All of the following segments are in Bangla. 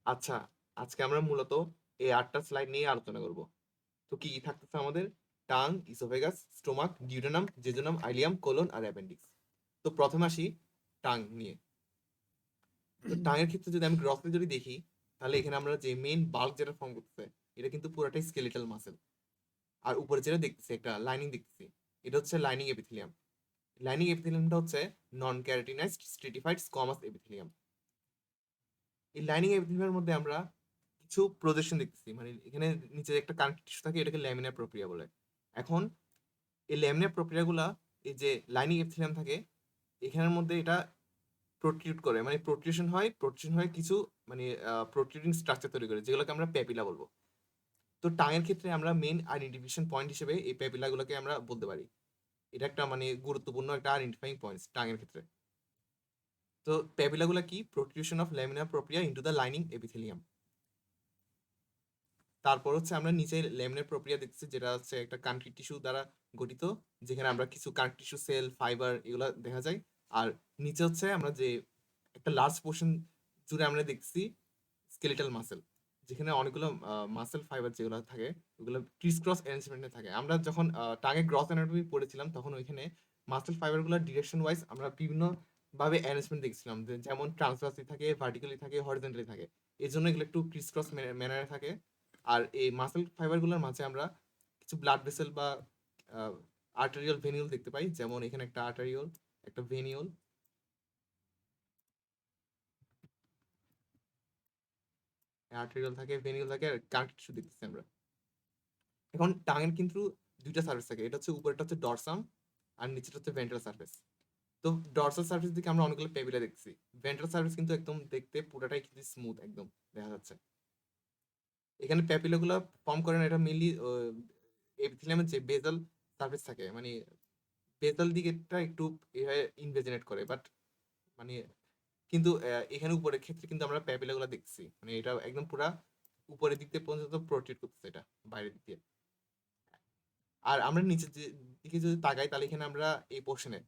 আচ্ছা, আজকে আমরা মূলত এই ৮ টা স্লাইড নিয়ে আলোচনা করব। তো কি থাকতেছে আমাদের? Tongue, oesophagus, stomach, duodenum, jejunum, ileum, colon আর অ্যাপেন্ডিক্স। তো প্রথমে আসি টাং নিয়ে। তো টাং এর ক্ষেত্রে যদি আমি গ্রসলি যদি দেখি, তাহলে এখানে আমরা যে মেইন বাল্ক যেটা ফর্ম করতেছে, এটা কিন্তু পুরোটাই স্কেলেটাল মাসেল। আর উপরে যেটা দেখতেছি একটা লাইনিং দেখতেছি, এটা হচ্ছে লাইনিং এপিথেলিয়াম। লাইনিং এপিথেলিয়ামটা হচ্ছে নন ক্যারাটিনাইজড স্ট্রেটিফাইড স্কোয়ামাস এপিথেলিয়াম। এই লাইনিং এপিথেলিয়ামের মধ্যে আমরা কিছু প্রজেকশন দেখতেছি, মানে এখানে নিচে একটা কানেক্টিভ টিস্যু থাকে, এটাকে ল্যামিনার প্রক্রিয়া বলে। এখন এই ল্যামিনার প্রক্রিয়াগুলা, এই যে লাইনিং এপিথেলিয়াম থাকে এখানের মধ্যে, এটা প্রোট্রুড করে, মানে প্রোট্রুশন হয় কিছু, মানে প্রোট্রুডিং স্ট্রাকচার তৈরি করে, যেগুলোকে আমরা প্যাপিলা বলবো। তো টাঙের ক্ষেত্রে আমরা মেইন আইডেন্টিফিকেশন পয়েন্ট হিসেবে এই প্যাপিলাগুলোকে আমরা বলতে পারি। এটা একটা মানে গুরুত্বপূর্ণ একটা আইডেন্টিফাইং পয়েন্টস টাঙের ক্ষেত্রে। তো প্যাপিলাগুলো কি? প্রোট্রুশন অফ ল্যামিনার প্রক্রিয়া ইনটু দ্য লাইনিং এপিথেলিয়াম। তারপর হচ্ছে আমরা নিচে লেমনের প্রক্রিয়া দেখতেছি, যেটা হচ্ছে একটা কানেক্টিভ টিস্যু দ্বারা গঠিত, যেখানে আমরা কিছু কানেক্টিভ টিস্যু, সেল, ফাইবার এগুলো দেখা যায়। আর নিচে হচ্ছে আমরা যে একটা লার্জ পোর্শন জুড়ে আমরা দেখছি স্কেলিটাল মাসেল, যেখানে অনেকগুলো মাসেল ফাইবার যেগুলো থাকে ওগুলো ক্রিস ক্রস অ্যারেঞ্জমেন্টে থাকে। আমরা যখন টাঙে গ্রস অ্যানাটমি পড়েছিলাম, তখন ওইখানে মাসেল ফাইবারগুলো ডিরেকশন ওয়াইজ আমরা বিভিন্ন ভাবে অ্যারেঞ্জমেন্ট দেখছিলাম, যেমন ট্রান্সভার্সলি থাকে, ভার্টিক্যালি থাকে, হরিজন্টালি থাকে। এই জন্য এগুলো একটু ক্রিস ক্রস ম্যানারে থাকে। আর এই মাসেল ফাইবারগুলোর মাঝে আমরা কিছু ব্লাড ভেসেল বা আর্টারিয়াল ভেনিউল দেখতে পাই, যেমন এখানে একটা আর্টারিওল, একটা ভেনিউল, আর্টারিয়াল থাকে, ভেনিউল থাকে, আর কানেক্টিভ টিস্যু দেখতেছি আমরা। এখন টাঙের কিন্তু দুইটা সার্ফেস থাকে, এটা হচ্ছে উপরেটা হচ্ছে ডরসাম আর নিচেটা হচ্ছে ভেন্ট্রাল সার্ফেস। তো ডরসাল সার্ফেস দিকে আমরা অনেকগুলো পেবিলা দেখছি। ভেন্ট্রাল সার্ফেস কিন্তু একদম দেখতে পুরোটাই কিন্তু স্মুথ একদম দেখা যাচ্ছে। এখানে প্যাপিলাগুলো ফর্ম করে না, এটা মেইনলি এপিথেলিয়ামের যে বেজাল সার্ফেস থাকে, মানে বেজাল দিকেটা একটু এভাবে ইনভেজিনেট করে, বাট মানে কিন্তু এখানে উপরের ক্ষেত্রে কিন্তু আমরা প্যাপিলাগুলো দেখছি, মানে এটা একদম পুরা উপরের দিক দিয়ে পর্যন্ত প্রোট্রেট করতেছে এটা বাইরের দিক দিয়ে। আর আমরা নিচের দিকে যদি তাকাই, তাহলে এখানে আমরা এই পোর্শনে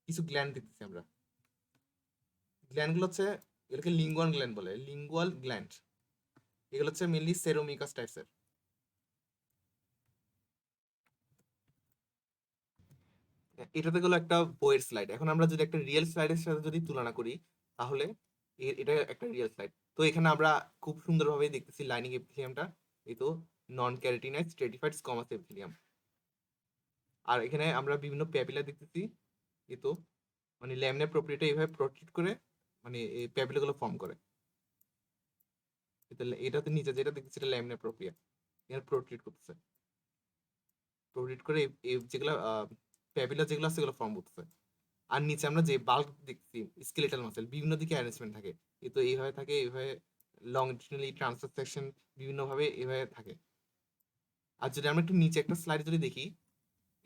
কিছু গ্ল্যান্ড দেখতেছি আমরা। গ্ল্যান্ড গুলো হচ্ছে, এগুলোকে লিঙ্গুয়াল গ্ল্যান্ড বলে, লিঙ্গুয়াল গ্ল্যান্ড। এগুলো হচ্ছে মেনলি সেরোমিকাস টাইপসের। এটাতে গেলো একটা বইয়ের স্লাইড। এখন আমরা যদি একটা রিয়েল স্লাইডের সাথে যদি তুলনা করি, তাহলে এটা একটা রিয়েল স্লাইড। তো এখানে আমরা খুব সুন্দরভাবে দেখতেছি লাইনিং এপিথেলিয়ামটা, এই তো নন ক্যারাটিনাইজ স্ট্রেটিফাইড স্কোয়ামাস এপিথেলিয়াম। আর এখানে আমরা বিভিন্ন প্যাপিলা দেখতেছি, এই তো মানে ল্যামিনার প্রক্রিয়াটা এইভাবে প্রোট্রুড করে, মানে এই প্যাপিলাগুলো ফর্ম করে। এটাতে নিচে যেটা দেখতেছি এটা ল্যামিনার প্রক্রিয়া, এখানে প্রোট্রুড করতেছে, প্রোট্রুড করে যেগুলো প্যাপিলা যেগুলো আছে সেগুলো ফর্ম করতেছে। আর নিচে আমরা যে বাল্ক দেখছি স্কেলেটাল মাসেল, বিভিন্ন দিকে অ্যারেঞ্জমেন্ট থাকে, এ তো এইভাবে থাকে, এইভাবে লংজিটিউডনালি ট্রান্সফার সেকশন বিভিন্ন ভাবে এইভাবে থাকে। আর যদি আমরা একটু নিচে একটা স্লাইড যদি দেখি,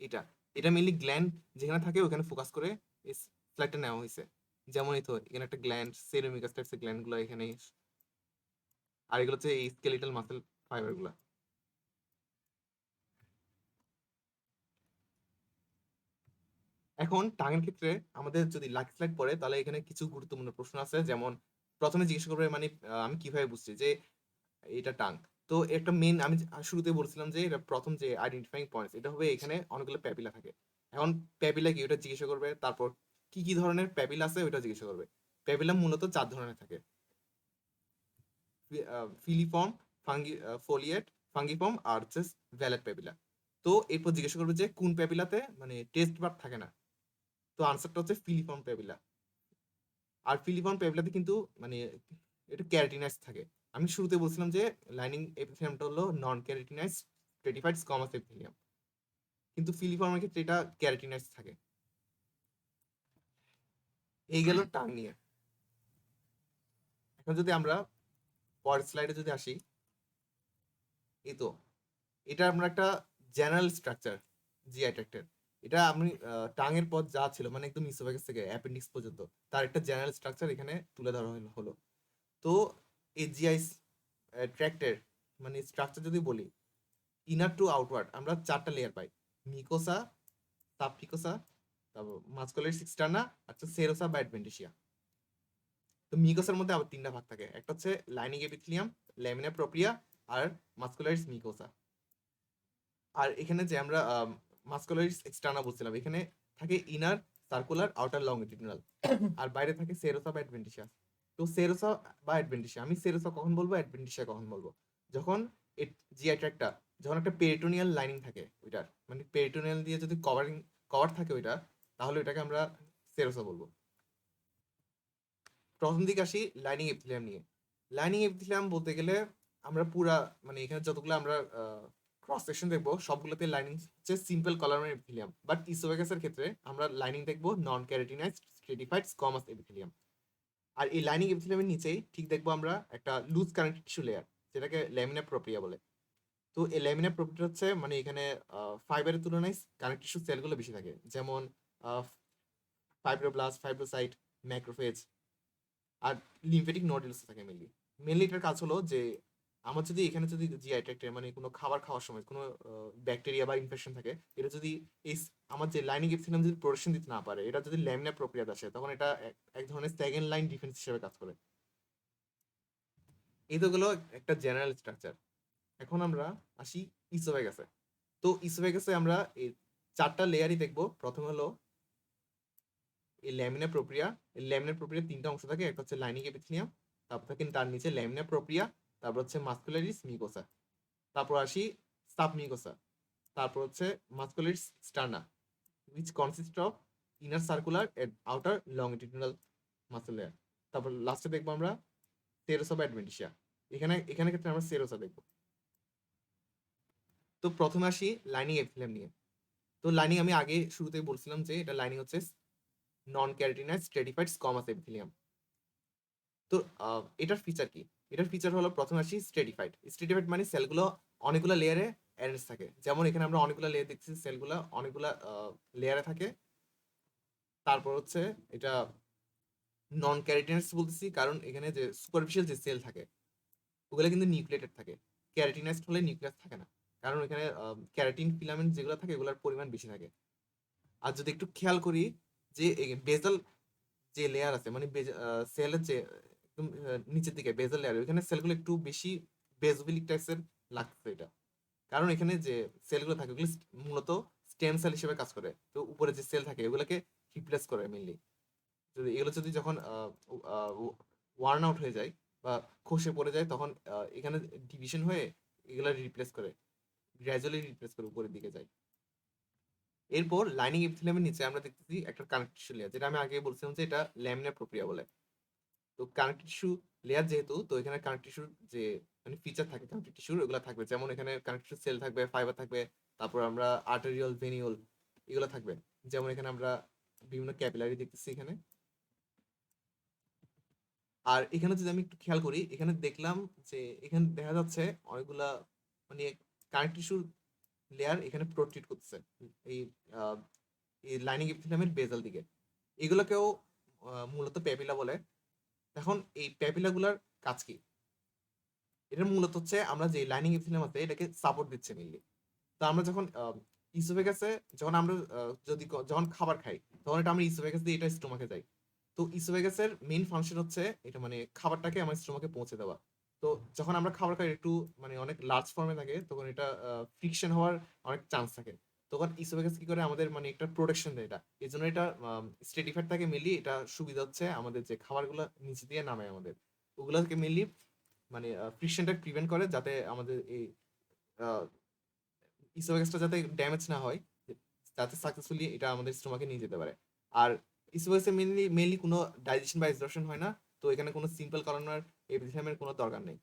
এটা এটা মেইনলি গ্ল্যান্ড যেখানে থাকে ওখানে ফোকাস করে এই স্লাইডটা নেওয়া হয়েছে। যেমন এই তো এখানে একটা গ্ল্যান্ড, সেরোমিকাস টাইপসের গ্ল্যান্ড গুলো এখানে, আর এগুলো হচ্ছে এই স্কেলেটাল মাসেল ফাইবার গুলা। এখন টাঙের ক্ষেত্রে আমাদের যদি লাকি স্লাইড পড়ে, তাহলে এখানে কিছু গুরুত্বপূর্ণ প্রশ্ন আছে। যেমন প্রথমে জিজ্ঞেস করবে, মানে আমি কিভাবে বুঝছি যে এটা টাং। তো একটা মেন, আমি শুরুতে বলছিলাম যে এটা প্রথম যে আইডেন্টিফাইং পয়েন্টস, এটা হবে এখানে অনেকগুলো প্যাপিলা থাকে। এখন প্যাপিলা কি ওটা জিজ্ঞাসা করবে, তারপর কি কি ধরনের প্যাপিলা আছে ওইটা জিজ্ঞাসা করবে। প্যাপিলা মূলত 4 ধরনের থাকে: ফিলিফর্ম, ফাঙ্গি ফোলিয়েট, ফাঙ্গিফর্ম আর হচ্ছে ভ্যালেট প্যাপিলা। তো এরপর জিজ্ঞাসা করবে যে কোন প্যাপিলাতে মানে টেস্ট বার থাকে না। তো আনসারটা হচ্ছে ফিলিফর্ম প্যাপিলা। আর ফিলিফর্ম প্যাপিলাতে কিন্তু মানে এটা ক্যারাটিনাইজ থাকে। আমি শুরুতে বলছিলাম যে লাইনিং এপিথেলিয়ামটা হলো নন ক্যারাটিনাইজ স্ট্রেটিফাইড স্কোয়ামাস এপিথেলিয়াম, কিন্তু ফিলিফর্মের ক্ষেত্রে এটা ক্যারাটিনাইজ থাকে। এই গেল টাং নিয়ে। এখন যদি আমরা পরের স্লাইডে যদি আসি, এই তো এটা আমরা একটা জেনারেল স্ট্রাকচার জিআই ট্র্যাক্টের। এটা আমি টাঙের পথ যা ছিল, মানে একদম ইসোফেগাস থেকে অ্যাপেন্ডিক্স পর্যন্ত, তার একটা জেনারেল স্ট্রাকচার এখানে তুলে ধরা হলো। তো এই জিআই ট্র্যাক্টের মানে স্ট্রাকচার যদি বলি, ইনার টু আউটওয়ার্ড আমরা 4টা লেয়ার পাই: মিকোসা, সাবফিকোসা, তারপর মাস্কুলারিস এক্সটার্না, আচ্ছা সেরোসা বা অ্যাডভেন্টিসিয়া। তো মিকোসার মধ্যে আবার 3টা ভাগ থাকে, একটা হচ্ছে লাইনিং এপিথেলিয়াম, ল্যামিনা প্রোপ্রিয়া আর মাস্কুলারিস মিকোসা। আর এখানে যে আমরা মাস্কুলারিস এক্সটার্না বলছিলাম, এখানে থাকে ইনার সার্কুলার আউটার লংগিটিউডিনাল, আর বাইরে থাকে সেরোসা বা অ্যাডভেন্টিসিয়া। তো সেরোসা বা অ্যাডভেন্টিসিয়া, আমি সেরোসা কখন বলবো, অ্যাডভেন্টিসিয়া কখন বলবো, যখন জিআই ট্র্যাক্টটা, যখন একটা পেরিটোনিয়াল লাইনিং থাকে ওইটার, মানে পেরিটোনিয়াল দিয়ে যদি কভার থাকে ওইটা, তাহলে ওইটাকে আমরা সেরোসা বলবো। প্রথম দিকে আসি লাইনিং এপিথেলিয়াম নিয়ে। লাইনিং এপিথেলিয়াম বলতে গেলে আমরা পুরা, মানে এখানে যতগুলো আমরা ক্রস সেকশন দেখবো সবগুলোতে লাইনিং হচ্ছে সিম্পল কলামের এপিথেলিয়াম, বাট ইসোফেগাসের ক্ষেত্রে আমরা লাইনিং দেখবো নন ক্যারাটিনাইজড স্ট্রেটিফাইড স্কোয়ামাস এপিথেলিয়াম। আর এই লাইনিং এপিথেলিয়ামের নিচেই ঠিক দেখবো আমরা একটা লুজ কানেক্টিভ টিস্যু লেয়ার, যেটাকে ল্যামিনা প্রোপ্রিয়া বলে। তো এই ল্যামিনা প্রোপ্রিয়া হচ্ছে মানে এখানে ফাইবারের তুলনায় কানেক্টিভ টিস্যু সেলগুলো বেশি থাকে, যেমন ফাইব্রোব্লাস্ট, ফাইব্রোসাইট, ম্যাক্রোফেজ আর লিম্ফেটিক নোডুলস থাকে মেনলি। এটার কাজ হলো যে আমার যদি এখানে যদি জিআই ট্র্যাক্টে মানে কোনো খাবার খাওয়ার সময় কোনো ব্যাকটেরিয়া বা ইনফেকশন থাকে, এটা যদি এই আমার যে লাইনিং এপিথেলিয়াম যদি প্রোটেকশন দিতে না পারে, এটা যদি ল্যামিনা প্রক্রিয়া আসে, তখন এটা এক ধরনের সেকেন্ড লাইন ডিফেন্স হিসেবে কাজ করে। এই তো গেলো একটা জেনারেল স্ট্রাকচার। এখন আমরা আসি ইসোফেগাসে। তো ইসোফেগাসে আমরা এই 4টা লেয়ারই দেখবো। প্রথম হলো এই ল্যামিনা প্রক্রিয়া। এই ল্যামিনা প্রক্রিয়ার 3টা অংশ থাকে, একটা হচ্ছে লাইনিং এপিথেলিয়াম, তারপর থাকে তার নিচে ল্যামিনা প্রক্রিয়া, তারপর হচ্ছে মাস্কুলারিস মিকোসা, তারপর আসি সাবমিকোসা, তারপর হচ্ছে muscularis স্টার্না, which consists of inner circular and outer longitudinal muscle layer। তারপর লাস্টে দেখবো আমরা সেরোসা বা অ্যাডভেন্টিসিয়া। এখানে ক্ষেত্রে আমরা সেরোসা দেখবো। তো প্রথমে আসি লাইনিং এপিথেলিয়াম নিয়ে। তো লাইনিং আমি আগে শুরুতেই বলছিলাম যে এটা লাইনিং হচ্ছে নন ক্যারাটিনাইজ স্ট্রেটিফাইড স্কোয়ামাস এপিথেলিয়াম। তো এটার ফিচার কি? এটার ফিচার হলো প্রথমে আসি স্ট্রেটিফাইড। স্ট্রেটিফাইড মানে সেলগুলো অনেকগুলো লেয়ারে অ্যারেঞ্জ থাকে, যেমন এখানে আমরা অনেকগুলো লেয়ার দেখছি, সেলগুলো অনেকগুলো লেয়ারে থাকে। তারপর হচ্ছে এটা নন ক্যারাটিনাইজ বলতেছি কারণ এখানে যে সুপারফিশিয়াল যে সেল থাকে ওগুলো কিন্তু নিউক্লিয়েটেড থাকে। ক্যারাটিনাইজড হলে নিউক্লিয়াস থাকে না, কারণ এখানে ক্যারাটিন ফিলামেন্ট যেগুলো থাকে ওগুলোর পরিমাণ বেশি থাকে। আর যদি একটু খেয়াল করি যে বেজাল যে লেয়ার আছে, মানে সেলের যে একদম নিচের দিকে বেজাল লেয়ার, ওইখানে সেলগুলো একটু বেশি বেজোফিলিক টাইপসের লাগছে এটা, কারণ এখানে যে সেলগুলো থাকে ওগুলো মূলত স্টেম সেল হিসেবে কাজ করে। তো উপরে যে সেল থাকে ওগুলোকে রিপ্লেস করে মেনলি। যদি এগুলো যদি যখন ওয়ার্ন আউট হয়ে যায় বা খসে পড়ে যায়, তখন এখানে ডিভিশন হয়ে এগুলো রিপ্লেস করে, গ্র্যাজুয়ালি রিপ্লেস করে উপরের দিকে যায়। এরপর লাইনিং এপিথেলিয়ামের নিচে আমরা দেখতেছি একটা কানেক্টিভ টিস্যু লেয়ার, যেটা আমি আগে বলছিলাম যে এটা ল্যামিনার প্রক্রিয়া বলে। তো কানেক্টিভ টিস্যু লেয়ার যেহেতু, তো এখানে কানেক্টিভ টিস্যুর যে মানে ফিচার থাকে কানেক্টিভ টিস্যুর, ওগুলো থাকবে, যেমন এখানে কানেক্টিভ টিস্যু সেল থাকবে, ফাইবার থাকবে, তারপর আমরা আর্টেরিয়ল, ভেনিওল এগুলো থাকবে। যেমন এখানে আমরা বিভিন্ন ক্যাপিলারি দেখতেছি এখানে। আর এখানে যদি আমি একটু খেয়াল করি, এখানে দেখলাম যে এখানে দেখা যাচ্ছে অনেকগুলা মানে কানেক্টিভ টিস্যুর লেয়ার এখানে প্রোট্রিট করতেছে এই আহ, এই লাইনিং এপিথেলিয়ামের বেজাল দিকে। এগুলোকেও মূলত প্যাপিলা বলে। এখন এই প্যাপিলাগুলার কাজ কি? এটা মূলত হচ্ছে আমরা যে লাইনিং এপিথেলিয়াম আছে এটাকে সাপোর্ট দিচ্ছে মেইনলি। তো আমরা যখন ইসোফেগাসে, যখন আমরা যখন খাবার খাই, তখন এটা আমরা ইসোফেগাস দিয়ে এটা স্টোমাকে যাই। তো ইসোফেগাসের মেইন ফাংশন হচ্ছে এটা মানে খাবারটাকে আমার স্টোমাকে পৌঁছে দেওয়া। তো যখন আমরা খাবার খাই একটু মানে অনেক লার্জ ফর্মে থাকে, তখন এটা ফ্রিকশন হওয়ার অনেক চান্স থাকে। তখন ইসোফেগাস কি করে আমাদের মানে একটা প্রোটেকশন দেয় এটা, এই জন্য এটা স্ট্রেটিফাইড থাকে মেনলি। এটা সুবিধা হচ্ছে আমাদের যে খাবারগুলো নিচে দিয়ে নামে আমাদের, ওগুলোকে মেনলি মানে ফ্রিকশনটা প্রিভেন্ট করে, যাতে আমাদের এই ইসোফেগাসটা যাতে ড্যামেজ না হয়, যাতে সাকসেসফুলি এটা আমাদের স্টোমাকে নিয়ে যেতে পারে। আর ইসোফেগাসে মেনলি কোনো ডাইজেশন বা এক্সডশন হয় না, তো এখানে কোনো সিম্পল করানোর এপিথেলিয়ামের কোনো দরকার নেই।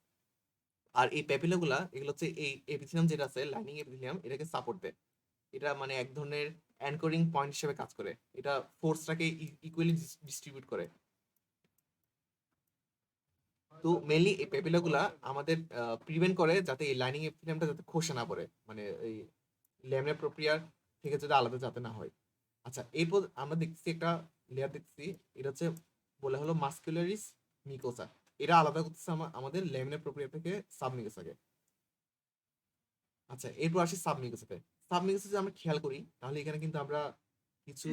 আর এই প্যাপিলাগুলা এগুলো হচ্ছে এই এপিথেলিয়াম যেটা আছে লাইনিং এপিথেলিয়াম, এটাকে সাপোর্ট দেয়। এটা মানে এক ধরনের অ্যাঙ্করিং পয়েন্ট হিসেবে কাজ করে, এটা ফোর্সটাকে ইকুয়ালি ডিস্ট্রিবিউট করে। তো মেনলি এই প্যাপিলাগুলা আমাদের প্রিভেন্ট করে যাতে এই লাইনিং এপিথেলিয়ামটা যাতে খসে না পড়ে, মানে এই ল্যামিনার প্রক্রিয়ার থেকে যাতে আলাদা যাতে না হয়। আচ্ছা, এরপর আমরা দেখছি একটা লেয়ার দেখছি, এটা হচ্ছে বলা হলো মাস্কুলারিস মিকোসা। এটা আলাদা করতেছে আমাদের ল্যামিনার প্রক্রিয়া থেকে সাবমিকোসাকে। আচ্ছা, এরপর আসি সাবমিকোসাতে। সাবমিকোসা যদি আমরা খেয়াল করি, তাহলে এখানে কিন্তু আমরা কিছু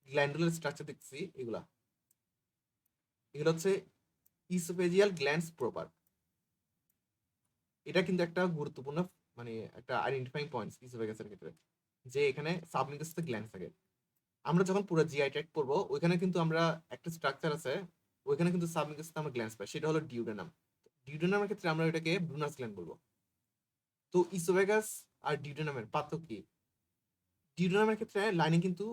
গ্ল্যান্ডুলার স্ট্রাকচার দেখছি এগুলা। এগুলো হচ্ছে ইসোফেজিয়াল গ্ল্যান্ডস প্রপার। এটা কিন্তু একটা গুরুত্বপূর্ণ মানে একটা আইডেন্টিফাইং পয়েন্টস ইসোফেগাসের ক্ষেত্রে, যে এখানে সাবমিউকাসে গ্ল্যান্ডস থাকে। আমরা যখন পুরো জিআই ট্র্যাক্ট পড়বো ওইখানে কিন্তু আমরা একটা স্ট্রাকচার আছে, ওইখানে কিন্তু সাবমিউকাসে আমরা গ্ল্যান্ডস পাই, সেটা হলো ডিউডেনাম। ডিউডেনামের ক্ষেত্রে আমরা এটাকে ব্রুনাস গ্ল্যান্ড বলবো। তো ইসোফেগাস আর ডিউডেনামের পার্থক্য কি? ডিউডেনামের ক্ষেত্রে লাইনিং কিন্তু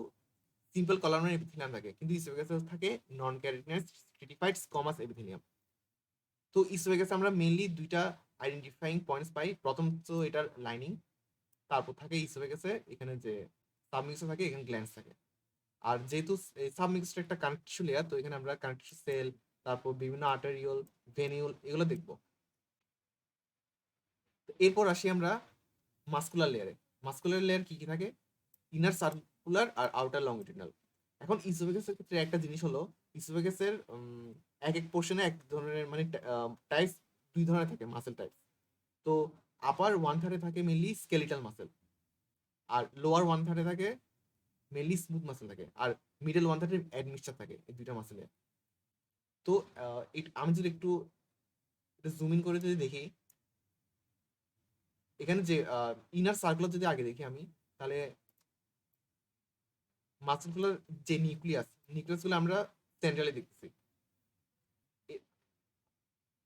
সিম্পল কলামের এপিথেলিয়াম থাকে, কিন্তু ইসোফেগাসে থাকে নন ক্যারোটিনাইজড স্ট্রেটিফাইড স্কোমাস এপিথেলিয়াম। তো ইসোফেগাসে আমরা মেইনলি দুইটা আইডেন্টিফাইং পয়েন্টস পাই। প্রথম তো এটার লাইনিং, তারপর থাকে ইসোফেগাসে এখানে যে সাবমিউকাস থাকে, এখানে গ্ল্যান্ডস থাকে। আর যেহেতু সাবমিউকাসটা একটা কানেক্ট টিস্যু লেয়ার, তো এখানে আমরা কানেক্ট টিস্যু সেল, তারপর বিভিন্ন আর্টেরিওল, ভেনিউল এগুলো দেখবো। এরপর আসি আমরা মাস্কুলার লেয়ারে। মাস্কুলার লেয়ার কি কি থাকে? ইনার সার্কুলার আর আউটার লংগিটিউডিনাল। এখন ইসোফেগাসের ক্ষেত্রে একটা জিনিস হলো, ইসোফেগাসের এক এক পোর্শনে এক ধরনের মানে টাইপস, দুই ধরনের থাকে মাসেল টাইপ। তো আপার ওয়ান থার্ডে থাকে মেনলি স্কেলিটাল মাসেল, আর লোয়ার ওয়ান থার্ডে থাকে মেনলি স্মুথ মাসেল থাকে, আর মিডল ওয়ান থার্ডে অ্যাডমিক্সচার থাকে এই দুইটা মাসেলে। তো আমি যদি একটু জুম ইন করে যদি দেখি, এখানে যে ইনার সার্কুলার যদি আগে দেখি আমি, তাহলে মাসেলগুলোর যে নিউক্লিয়াসগুলো আমরা সেন্ট্রালে দেখতেছি।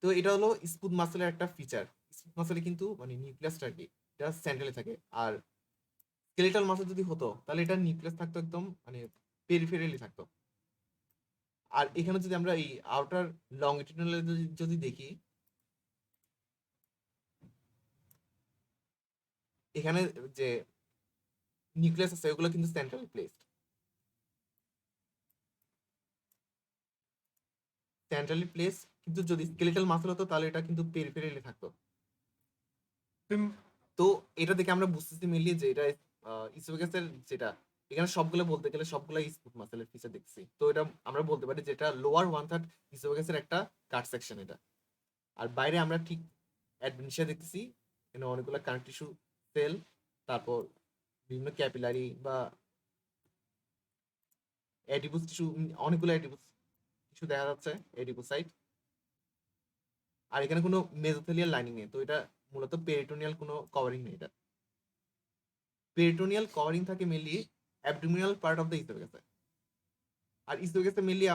তো এটা হলো স্মুথ মাসেলের একটা ফিচার। স্মুথ মাসেলে কিন্তু মানে নিউক্লিয়াসটা কি, এটা সেন্ট্রালে থাকে। আর স্কেলেটাল মাসেল যদি হতো তাহলে এটা নিউক্লিয়াস থাকতো একদম মানে পেরিফেরালি থাকতো। আর এখানে যদি আমরা এই আউটার লংগিটিউডিনাল যদি দেখি, এখানে যে নিউক্লিয়াস আছে ওগুলো কিন্তু সেন্ট্রালি প্লেসড। সেন্ট্রালি প্লেস, কিন্তু যদি স্কেলেটাল মাসেল হতো তাহলে এটা কিন্তু পেরিফেরালি থাকতো। তো এটা দেখে আমরা বুঝতেছি মেনলি যে এটা ইসোফেগাসের যেটা, এখানে সবগুলো বলতে গেলে সবগুলো স্মুথ মাসেলের ফিচার দেখছি। তো এটা আমরা বলতে পারি যেটা লোয়ার ওয়ান থার্ড ইসোফেগাসের একটা কাট সেকশন এটা। আর বাইরে আমরা ঠিক অ্যাডভেন্সিয়া দেখতেছি, এখানে অনেকগুলো কানেক্ট টিস্যু সেল, তারপর বিভিন্ন ক্যাপিলারি বা অ্যাডিপুস টিস্যু, অনেকগুলো অ্যাডিপুস টিস্যু দেখা যাচ্ছে, অ্যাডিপোসাইট। আর এখানে কোনো মেসোথেলিয়াল লাইনিং নেই, তো এটা মূলত পেরিটোনিয়াল কোনো কভারিং নেই। এটা পেরিটোনিয়াল কভারিং থাকে mainly abdominal part of the ইসোফেগাসে। আর ইসোফেগাসে মেনলি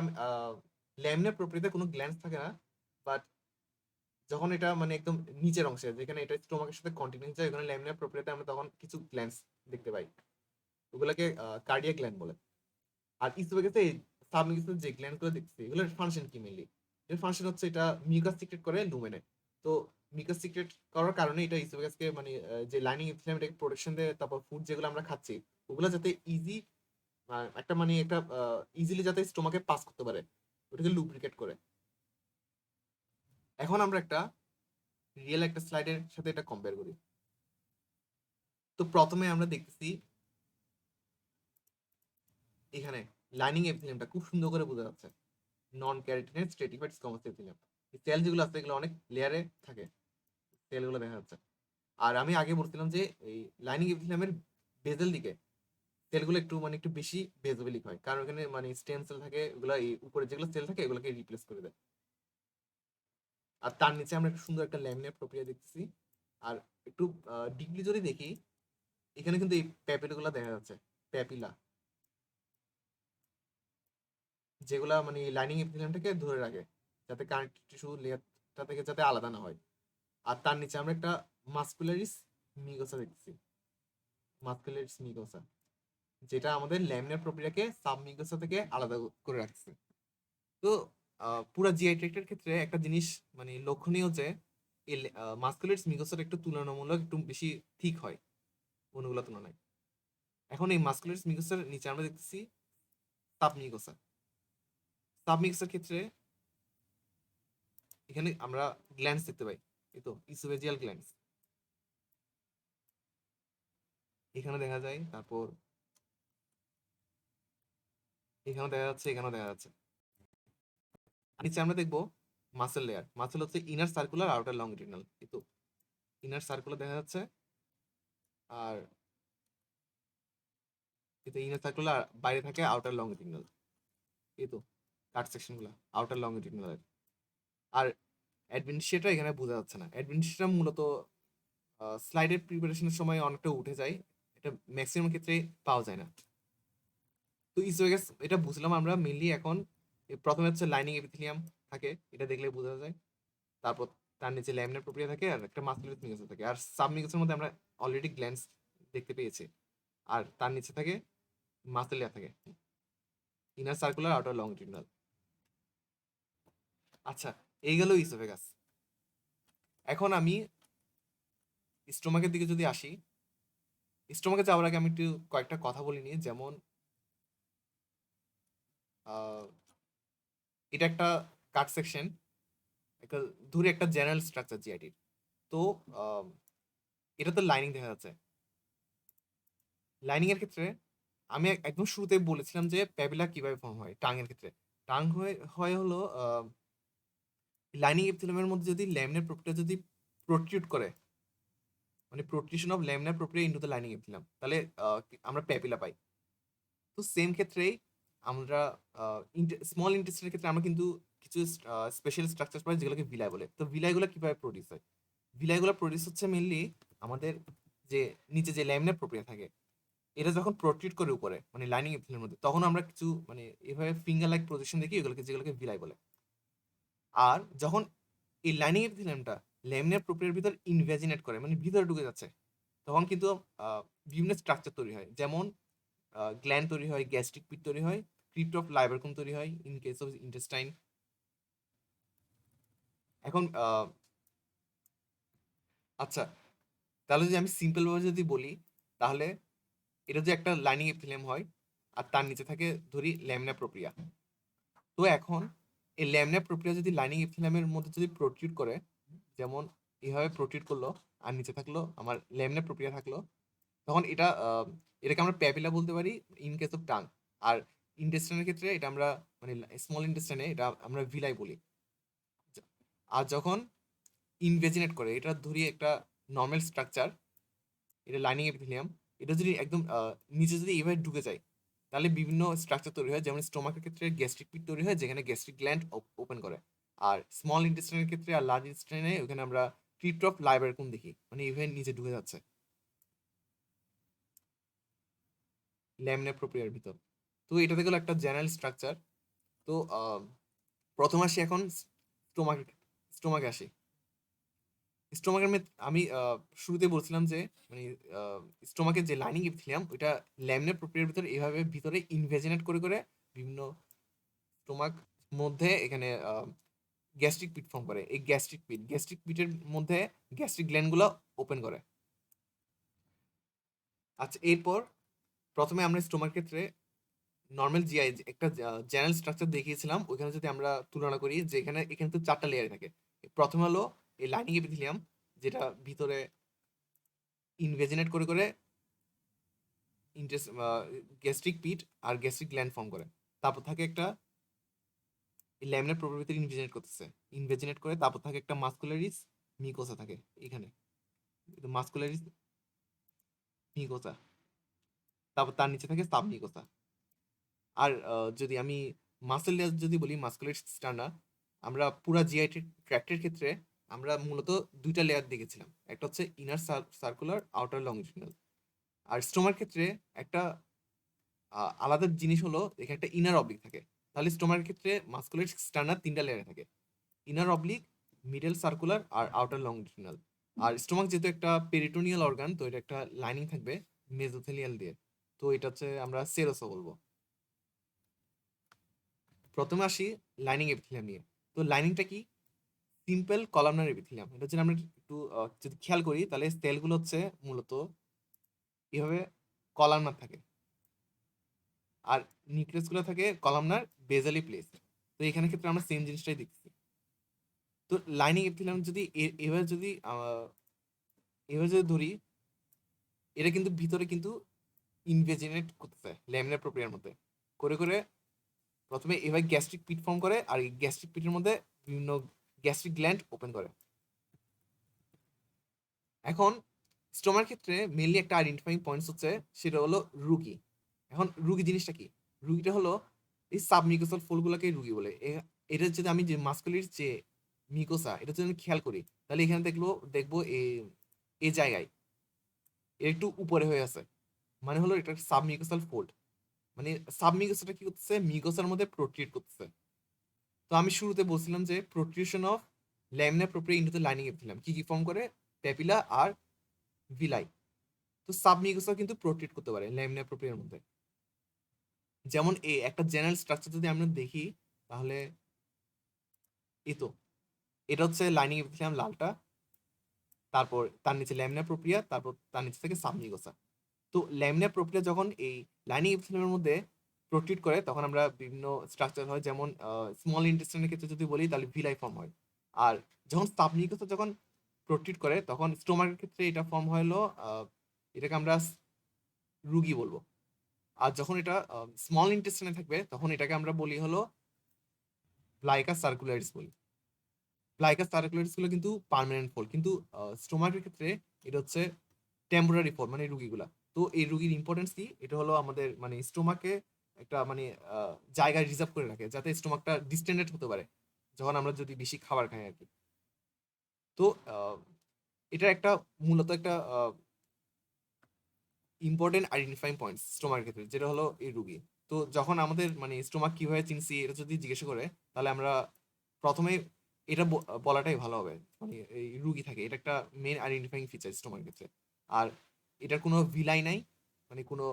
ল্যামিনার প্রপার্টিতে কোনো গ্ল্যান্ডস থাকে না, বাট যখন এটা মানে একদম নিচের অংশে যেখানে এটা স্টোমাকের সাথে কন্টিনিউ যায়, ওখানে ল্যামিনার প্রপার্টিতে আমরা তখন কিছু গ্ল্যান্ডস দেখতে পাই, ওগুলোকে কার্ডিয়াক গ্ল্যান্ড বলে। আর ইসোফেগাসে সাবমিউকাসের যে গ্ল্যান্ডগুলো দেখছি এগুলোর ফাংশন কি মেনলি? এর ফাংশন হচ্ছে এটা মিউকাস সিক্রেট করে লুমেনে। তো মিউকাস সিক্রেট করার কারণে এটা ইসোফেগাসকে মানে যে লাইনিং এপিথেলিয়াম এটাকে প্রোটেকশন দেয়, তারপর ফুড যেগুলো আমরা খাচ্ছি ওগুলো যাতে ইজি একটা মানে একটা ইজিলি যাতে স্টোমাকে পাস করতে পারে, ওটাকে লুব্রিকেট করে। এখন আমরা একটা রিয়েল একটা স্লাইডের সাথে এটা কম্পেয়ার করি। তো প্রথমে আমরা দেখতেছি এখানে লাইনিং এপিথেলিয়ামটা খুব সুন্দর করে বোঝা যাচ্ছে, নন ক্যারোটিনাইড স্ট্রেটিফাইড স্কোমাস এপিথেলিয়াম। সেল যেগুলো আছে এগুলো অনেক লেয়ারে থাকে, সেলগুলো দেখা যাচ্ছে। আর আমি আগে বলছিলাম যে এই লাইনিং এপিথেলিয়ামের বেজেল দিকে সেলগুলো একটু মানে একটু বেশি বেজোবেলিক হয়, কারণ ওখানে মানে স্টেম সেল থাকে, ওগুলো এই উপরে যেগুলো সেল থাকে এগুলোকে রিপ্লেস করে দেয়। আর তার নিচে আমরা একটু সুন্দর একটা ল্যামিনার প্রক্রিয়া দেখতেছি। আর একটু ডিপলি যদি দেখি, এখানে কিন্তু এই প্যাপিলগুলো দেখা যাচ্ছে, প্যাপিলা, যেগুলা মানে লাইনিং এপিথেলিয়ামটাকে ধরে রাখে যাতে কানেক্টিভ টিস্যু লেয়ারটা থেকে যাতে আলাদা না হয়। আর তার নিচে আমরা একটা মাসকুলারিস মিগোসা দেখতেছি, মাসকুলারিস মিগোসা, যেটা আমাদের ল্যামিনার প্রক্রিয়াকে সাবমিগোসা থেকে আলাদা করে রাখছে। তো পুরা জিআই ট্র্যাক্টের ক্ষেত্রে একটা জিনিস মানে লক্ষণীয় যে এই মাসকুলারিস মিগোসাটা একটু তুলনামূলক একটু বেশি ঠিক হয় অন্যগুলোর তুলনায়। এখন এই মাসকুলারিস মিগোসার নিচে আমরা দেখতেছি সাবমিগোসা। সাবমিগোসার ক্ষেত্রে এখানে আমরা গ্ল্যান্ডস দেখতে পাই, এই তো ইসোফেজিয়াল গ্ল্যান্ডস এখানে দেখা যায়, তারপর এখানেও দেখা যাচ্ছে, এখানেও দেখা যাচ্ছে। নিচে আমরা দেখবো মাসেল লেয়ার। মাসেল হচ্ছে ইনার সার্কুলার আউটার লংগিটিউডিনাল, এই তো ইনার সার্কুলার দেখা যাচ্ছে, আর এই তো ইনার সার্কুলার বাইরে থাকে আউটার লংগিটিউডিনাল, এই তো কাট সেকশনগুলো আউটার লংজিটিউডনাল। আর অ্যাডভেন্টিশিয়াটা এখানে বোঝা যাচ্ছে না। অ্যাডভেন্টিশিয়াটা মূলত স্লাইডের প্রিপারেশনের সময় অনেকটা উঠে যায়, এটা ম্যাক্সিমাম ক্ষেত্রে পাওয়া যায় না। তো ইসোফেগাস এটা বুঝলাম আমরা মেনলি এখন। প্রথমে হচ্ছে লাইনিং এপিথেলিয়াম থাকে, এটা দেখলে বোঝা যায়। তারপর তার নিচে ল্যামিনার প্রক্রিয়া থাকে আর একটা মাসকুলার মিউকাস থাকে। আর সাবমিউকাসের মধ্যে আমরা অলরেডি গ্ল্যান্ডস দেখতে পেয়েছি। আর তার নিচে থাকে মাসেলিয়া থাকে, ইনার সার্কুলার আউটার লংজিটিউডনাল। আচ্ছা, এই গেল ইসোফেগাস। এখন আমি স্টোমাকের দিকে যদি আসি, স্টোমাকে যাওয়ার আগে আমি একটু কয়েকটা কথা বলে নিই। যেমন আহ, এটা একটা কাট সেকশন, একটা ধরে একটা জেনারেল স্ট্রাকচার জিআইটির। তো আহ, এটা তো লাইনিং দেখা যাচ্ছে। লাইনিং এর ক্ষেত্রে আমি একদম শুরুতে বলেছিলাম যে প্যাপিলা কিভাবে ফর্ম হয় টাং এর ক্ষেত্রে। টাং হয় হয় হলো লাইনিং এপিথেলিয়ামের মধ্যে যদি ল্যামিনার প্রক্রিয়া যদি প্রোট্রুড করে, মানে প্রোট্রুশন অফ ল্যামিনার প্রক্রিয়া ইনটু দ্য লাইনিং এপিথেলিয়াম, তাহলে আমরা প্যাপিলা পাই। তো সেম ক্ষেত্রেই আমরা স্মল ইন্টেস্টিনের ক্ষেত্রে আমরা কিন্তু কিছু স্পেশাল স্ট্রাকচার পাই যেগুলোকে ভিলাই বলে। তো ভিলাইগুলো কিভাবে প্রডিউস হয়? ভিলাইগুলো প্রডিউস হচ্ছে মেনলি আমাদের যে নিচে যে ল্যামিনার প্রক্রিয়া থাকে, এটা যখন প্রোট্রুড করে উপরে মানে লাইনিং এপিথেলিয়ামের মধ্যে, তখন আমরা কিছু মানে এভাবে ফিঙ্গার লাইক পজিশন দেখি, এগুলোকে যেগুলোকে ভিলাই বলে। আর যখন এই লাইনিং এপিথেলিয়ামটা ল্যামিনার প্রক্রিয়ার ভিতর ইনভ্যাজিনেট করে, মানে ভিতরে ঢুকে যাচ্ছে, তখন কিন্তু বিভিন্ন স্ট্রাকচার তৈরি হয়। যেমন গ্ল্যান্ড তৈরি হয়, গ্যাস্ট্রিক পিট তৈরি হয়, ক্রিপ্ট অফ লাইবারকুম তৈরি হয় ইন কেস অফ ইন্টেস্টাইন। এখন আচ্ছা, তাহলে যদি আমি সিম্পল ভাবে যদি বলি, তাহলে এটা যে একটা লাইনিং এপিথেলিয়াম হয় আর তার নিচে থাকে ধরি ল্যামিনার প্রক্রিয়া। তো এখন এই ল্যামিনার প্রক্রিয়া যদি লাইনিং এপিথেলিয়ামের মধ্যে যদি প্রোট্রুড করে, যেমন এইভাবে প্রোট্রুড করলো আর নিচে থাকলো আমার ল্যামিনার প্রক্রিয়া থাকলো, তখন এটাকে আমরা প্যাপিলা বলতে পারি ইন কেস অফ টাং। আর ইন্টেস্টাইনের ক্ষেত্রে এটা আমরা মানে স্মল ইন্টেস্টাইনে এটা আমরা ভিলাই বলি। আর যখন ইনভেজিনেট করে, এটা ধরি একটা নর্মাল স্ট্রাকচার, এটা লাইনিং এপিথেলিয়াম, এটা যদি একদম নিচে যদি এইভাবে ঢুকে যায়, তাহলে বিভিন্ন স্ট্রাকচার তৈরি হয়। যেমন স্টোমাকের ক্ষেত্রে গ্যাস্ট্রিক পিট তৈরি হয় যেখানে গ্যাস্ট্রিক গ্ল্যান্ড ওপেন করে। আর স্মল ইন্টেস্টাইনের ক্ষেত্রে আর লার্জ ইন্টেস্টাইনে ওখানে আমরা ট্রিট অফ লাইবারকুম দেখি, মানে এইভাবে নিচে ঢুকে যাচ্ছে ল্যামিনার প্রক্রিয়ার ভিতর। তো এটা থেকে একটা জেনারেল স্ট্রাকচার। তো প্রথম আসি এখন স্টোমাক, স্টোমাকে আসি। স্টোমাকের আমি শুরুতে বলছিলাম যে মানে স্টোমাকের যে লাইনিং এপিথেলিয়াম ওইটা ল্যামিনার প্রক্রিয়ার ভিতরে এভাবে ভিতরে ইনভেজিনেট করে করে বিভিন্ন স্টোমাক মধ্যে এখানে গ্যাস্ট্রিক পিট ফর্ম করে। এই গ্যাস্ট্রিক পিটের মধ্যে গ্যাস্ট্রিক গ্ল্যান্ডগুলো ওপেন করে। আচ্ছা, এরপর প্রথমে আমরা স্টোমাক ক্ষেত্রে নর্মাল জিআই একটা জেনারেল স্ট্রাকচার দেখিয়েছিলাম, ওইখানে যদি আমরা তুলনা করি যে এখানে তো 4টা লেয়ার থাকে। প্রথম হলো এই লাইনিং এপিথেলিয়াম, যেটা ভিতরে ইনভেজিনেট করে করে গ্যাস্ট্রিক পিট আর গ্যাস্ট্রিক গ্ল্যান্ড ফর্ম করে। তারপর থাকে একটা ল্যামিনার প্রোপের ভিতরে ইনভেজিনেট করে। তারপর থাকে একটা মাসকুলারিস মিকোসা থাকে এখানে, মাসকুলারিস মিকোসা। তারপর তার নিচে থাকে সাব মিকোসা। আর যদি আমি মাসেল লেয়ার যদি বলি, মাসকুলারিস স্টার্না, আমরা পুরা জিআই ট্র্যাক্টের ক্ষেত্রে আমরা মূলত 2টা লেয়ার দেখেছিলাম। একটা হচ্ছে ইনার সার্কুলার, আউটার লংজিটিউডনাল। আর স্টোমার ক্ষেত্রে একটা আলাদা জিনিস হলো এখানে একটা ইনার অবলিক থাকে। তাহলে স্টোমার ক্ষেত্রে মাসকুলার স্টার্নার 3টা লেয়ারে থাকে, ইনার অবলিক, মিডল সার্কুলার আর আউটার লংজিটিউডনাল। আর স্টোমাক যেহেতু একটা পেরিটোনিয়াল অর্গান, তো এটা একটা লাইনিং থাকবে মেসোথেলিয়াল দিয়ে। তো এটা হচ্ছে আমরা সেরোসা বলবো। প্রথমে আসি লাইনিং এপিথেলিয়াম নিয়ে। তো লাইনিংটা কি? Simple columnar epithelium. এটা যদি আমরা একটু যদি খেয়াল করি, তাহলে সেলগুলো হচ্ছে মূলত এভাবে কলামনার থাকে আর নিউক্লিয়াসগুলো থাকে কলামনার বেজালি প্লেস। তো এখানে ক্ষেত্রে আমরা সেম জিনিসটাই দেখছি। তো লাইনিং এপিথেলিয়াম যদি এভাবে যদি ধরি, এটা কিন্তু ভিতরে কিন্তু ইনভেজিনেট করতেছে ল্যামিনার প্রক্রিয়ার মধ্যে করে করে। প্রথমে এভাবে গ্যাস্ট্রিক পিট ফর্ম করে আর এই গ্যাস্ট্রিক পিটের মধ্যে বিভিন্ন গ্যাস্ট্রিক গ্ল্যান্ড ওপেন করে। এখন স্টোমার ক্ষেত্রে মেনলি একটা আইডেন্টিফাইং পয়েন্টস হচ্ছে, সেটা হলো রুগী। এখন রুগী জিনিসটা কি? রুগীটা হলো এই সাবমিউকাসাল ফোল্ডগুলোকে রুগী বলে। এটা যদি আমি যে মাস্কুলার যে মিউকোসা এটা যদি আমি খেয়াল করি, তাহলে এখানে দেখবো এই জায়গায় এর একটু উপরে হয়ে আছে। মানে হলো এটা সাবমিউকাসাল ফোল্ড। মানে সাবমিউকাসাটা কি করতেছে? মিউকোসার মধ্যে প্রোট্রিয়েট করতেছে। তো আমি শুরুতে বলছিলাম যে protrusion of laminar propria into the lining epithelium কি কি ফর্ম করে? প্যাপিলা আর ভিলাই। তো সাবমিউকাসা কিন্তু প্রোট্রিয়েট করতে পারে ল্যামিনার প্রোপ্রিয়ার মধ্যে। যেমন একটা জেনারেল স্ট্রাকচার যদি আমরা দেখি, তাহলে এই তো এটা হচ্ছে লাইনিং এপিথেলিয়াম লালটা, তারপর তার নিচে ল্যামিনার প্রোপ্রিয়া, তারপর তার নিচে থেকে সাবমিউকাসা। তো ল্যামিনার প্রোপ্রিয়া যখন এই লাইনিং এপিথেলিয়ামের মধ্যে প্রোট্রিট করে, তখন আমরা বিভিন্ন স্ট্রাকচার হয়, যেমন স্মল ইন্টেস্টাইনের ক্ষেত্রে যদি বলি তাহলে ভিলাই ফর্ম হয়। আর যখন সাবমিউকাসা যখন প্রোট্রিট করে, তখন স্টোমাকের ক্ষেত্রে এটা ফর্ম হলো, এটাকে আমরা রুগী বলবো। আর যখন এটা স্মল ইন্টেস্টাইনে থাকবে, তখন এটাকে আমরা বলি হলো ব্লাইকাস সার্কুলারিস বলি। ব্লাইকাস সার্কুলারিস গুলো কিন্তু পার্মানেন্ট ফোল্ড, কিন্তু স্টোমাকের ক্ষেত্রে এটা হচ্ছে টেম্পোরারি ফোল্ড, মানে রুগীগুলা। তো এই রুগীর ইম্পর্টেন্স কি? এটা হলো আমাদের মানে স্টোমাকে একটা মানে জায়গা রিজার্ভ করে রাখে, যাতে স্টোমাকটা ডিস্টেন্ডেড হতে পারে যখন আমরা যদি বেশি খাবার খাই আর কি। তো এটা একটা মূলত একটা ইম্পর্টেন্ট আইডেন্টিফাইং পয়েন্ট স্টোমাকের ক্ষেত্রে, যেটা হলো এই রুগী। তো যখন আমাদের মানে স্টোমাক কিভাবে চিনছি এটা যদি জিজ্ঞাসা করে, তাহলে আমরা প্রথমে এটা বলাটাই ভালো হবে, মানে এই রুগী থাকে, এটা একটা মেন আইডেন্টিফাইং ফিচার স্টোমাকের ক্ষেত্রে। আর এটার কোনো ভিলাই নাই, মানে কোনো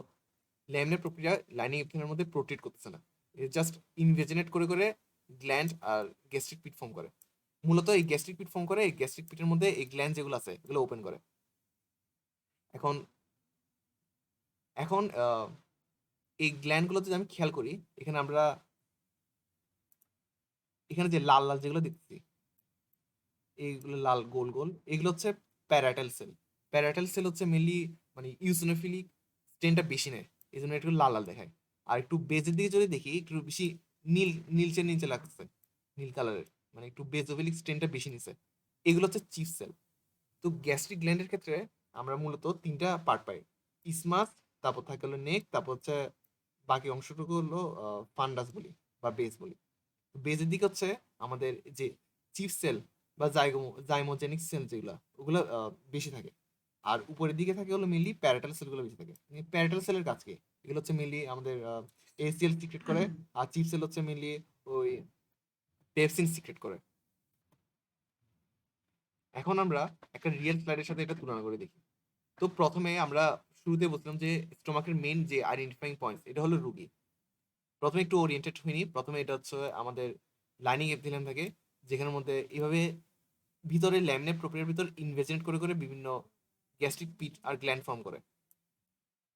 ল্যামিনার প্রক্রিয়া লাইনিং এপিথেলিয়ামের মধ্যে প্রোট্রিট করতেছে না। জাস্ট ইনভেজিনেট করে করে গ্ল্যান্ড আর গ্যাস্ট্রিক পিট ফর্ম করে। মূলত এই গ্যাস্ট্রিক পিট ফর্ম করে, এই গ্যাস্ট্রিক পিটের মধ্যে এই গ্ল্যান্ড যেগুলো আছে এগুলো ওপেন করে। এখন এখন এই গ্ল্যান্ডগুলো যদি আমি খেয়াল করি, এখানে আমরা এখানে যে লাল লাল যেগুলো দেখতেছি, এইগুলো লাল গোল গোল, এগুলো হচ্ছে প্যারাটাল সেল। প্যারাটাল সেল হচ্ছে মেনলি মানে ইউসিনোফিলিক স্টেনটা বেশি নেয়, এই জন্য একটু লাল লাল দেখায়। আর একটু বেজের দিকে যদি দেখি, একটু বেশি নীল নীলচে নীলচে লাগছে, নীল কালারের, মানে একটু বেজোফিলিক স্টেনটা বেশি নিছে। এগুলো হচ্ছে চিফ সেল। তো গ্যাস্ট্রিক গ্ল্যান্ডের ক্ষেত্রে আমরা মূলত তিনটা পার্ট পাই: ইসমাস, তারপর থাকে হলো নেক, তারপর হচ্ছে বাকি অংশটুকু হলো ফান্ডাস বলি বা বেস বলি। বেজের দিকে হচ্ছে আমাদের যে চিফ সেল বা জাইমোজেনিক সেল যেগুলো, ওগুলো বেশি থাকে। আর উপরের দিকে থাকে হলো মেনলি প্যারাটাল সেলগুলো বেশি থাকে। প্যারাটাল সেলের কাজ কি? এগুলো হচ্ছে মেনলি আমাদের এসিএল সিক্রেট করে, আর চিফ সেল হচ্ছে মেনলি ওই পেপসিন সিক্রেট করে। এখন আমরা একটা রিয়েল স্লাইডের সাথে এটা তুলনা করে দেখি। তো প্রথমে আমরা শুরুতে বলছিলাম যে স্টোমাকের মেন যে আইডেন্টিফাইং পয়েন্টস এটা হলো রুগী। প্রথমে একটু ওরিয়েন্টেড হয়নি। প্রথমে এটা হচ্ছে আমাদের লাইনিং এপিথেলিয়াম থাকে, যেখানের মধ্যে এইভাবে ভিতরে ল্যামিনার প্রক্রিয়ার ভিতর ইনভেজিনেট করে করে বিভিন্ন গ্যাস্ট্রিক পিট আর গ্ল্যান্ড ফর্ম করে।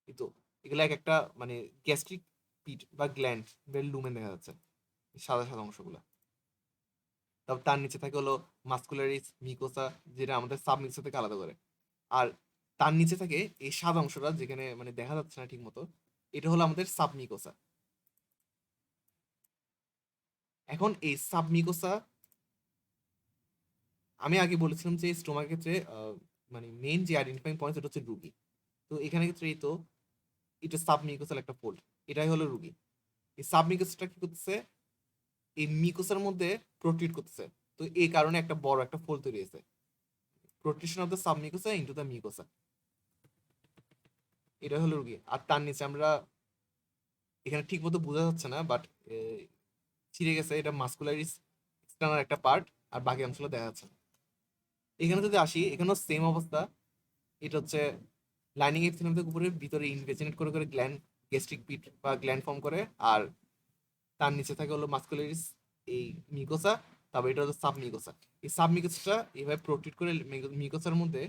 কিন্তু এগুলা এক একটা মানে গ্যাস্ট্রিক পিট বা গ্ল্যান্ড বেল লুমেন দেখা যাচ্ছে, সাদা সাদা অংশগুলো। তারপর তার নিচে থাকে হলো মাস্কুলারিস মিকোসা, যেটা আমাদের সাবমিকোসা থেকে আলাদা করে। আর তার নিচে থাকে এই সাদা অংশটা, যেখানে মানে দেখা যাচ্ছে না ঠিক মতো, এটা হলো আমাদের সাবমিকোসা। এখন এই সাবমিকোসা, আমি আগে বলেছিলাম যে স্টোমাকের ক্ষেত্রে মানে মেইন যে আইডেন্টিফাইং পয়েন্ট সেটা হচ্ছে রুগী। তো এখানে ক্ষেত্রে এই তো এটা সাবমিকোসাল একটা ফোল্ড, এটাই হলো রুগী। এই সাবমিকোসাটা কি করতেছে? এই মিকোসার মধ্যে প্রোট্রিট করতেছে। তো এই কারণে একটা বড় একটা ফোল্ড তৈরি হয়েছে, প্রোট্রিশন অফ দ্য সাবমিকোসা ইনটু দ্য মিকোসা। এটা হলো রুগী। আর তার নিচে আমরা এখানে ঠিক মতো বোঝা যাচ্ছে না, বাট ছিঁড়ে গেছে, এটা মাস্কুলারিস এক্সটার্নাল একটা পার্ট, আর বাকি অংশগুলো দেখা যাচ্ছে না। এখানে যদি আসি, এখানেও সেম অবস্থা। এটা হচ্ছে লাইনিং এপিথেলিয়াম থেকে উপরে ভিতরে ইনভেজিনেট করে করে গ্ল্যান্ড গ্যাস্ট্রিক পিট বা গ্ল্যান্ড ফর্ম করে। আর তার নিচে থাকে হলো মাস্কুলারিস এই মিকোসা, তারপর এটা হলো সাব মিকোসা। এই সাব মিকোসাটা এইভাবে প্রোট্রিট করে মিকোসার মধ্যে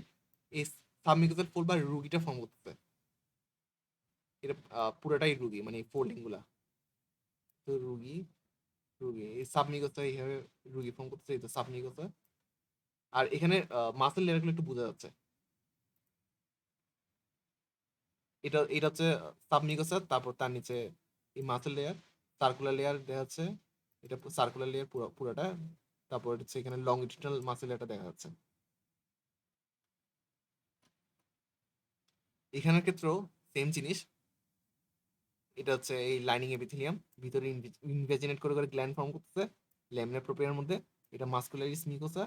এই সাব মিকোসার ফোল্ড বা রুগীটা ফর্ম করতেছে। এটা পুরোটাই রুগী, মানে ফোল্ডিং গুলা। তো রুগী রুগী এই সাব মিকোসা এইভাবে রুগী ফর্ম করতেছে, এই তো সাব মিকোসা। আর এখানে মাসেল লেয়ারগুলো একটু বোঝা যাচ্ছে। এটা এটা হচ্ছে সাবমিউকাস, তারপর তার নিচে এই মাসেল লেয়ার, সার্কুলার লেয়ার দেখা যাচ্ছে। এটা সার্কুলার লেয়ার পুরোটা। তারপর হচ্ছে এখানে লংজিটিউডাল মাসেল লেয়ারটা দেখা যাচ্ছে। এখানের ক্ষেত্রেও সেম জিনিস। এটা হচ্ছে এই লাইনিং এপিথেলিয়াম, ভিতরে ইনভেজিনেট করে করে গ্ল্যান্ড ফর্ম করতেছে ল্যামিনার প্রোপিয়ার মধ্যে। এটা মাস্কুলারিস মিকোসা,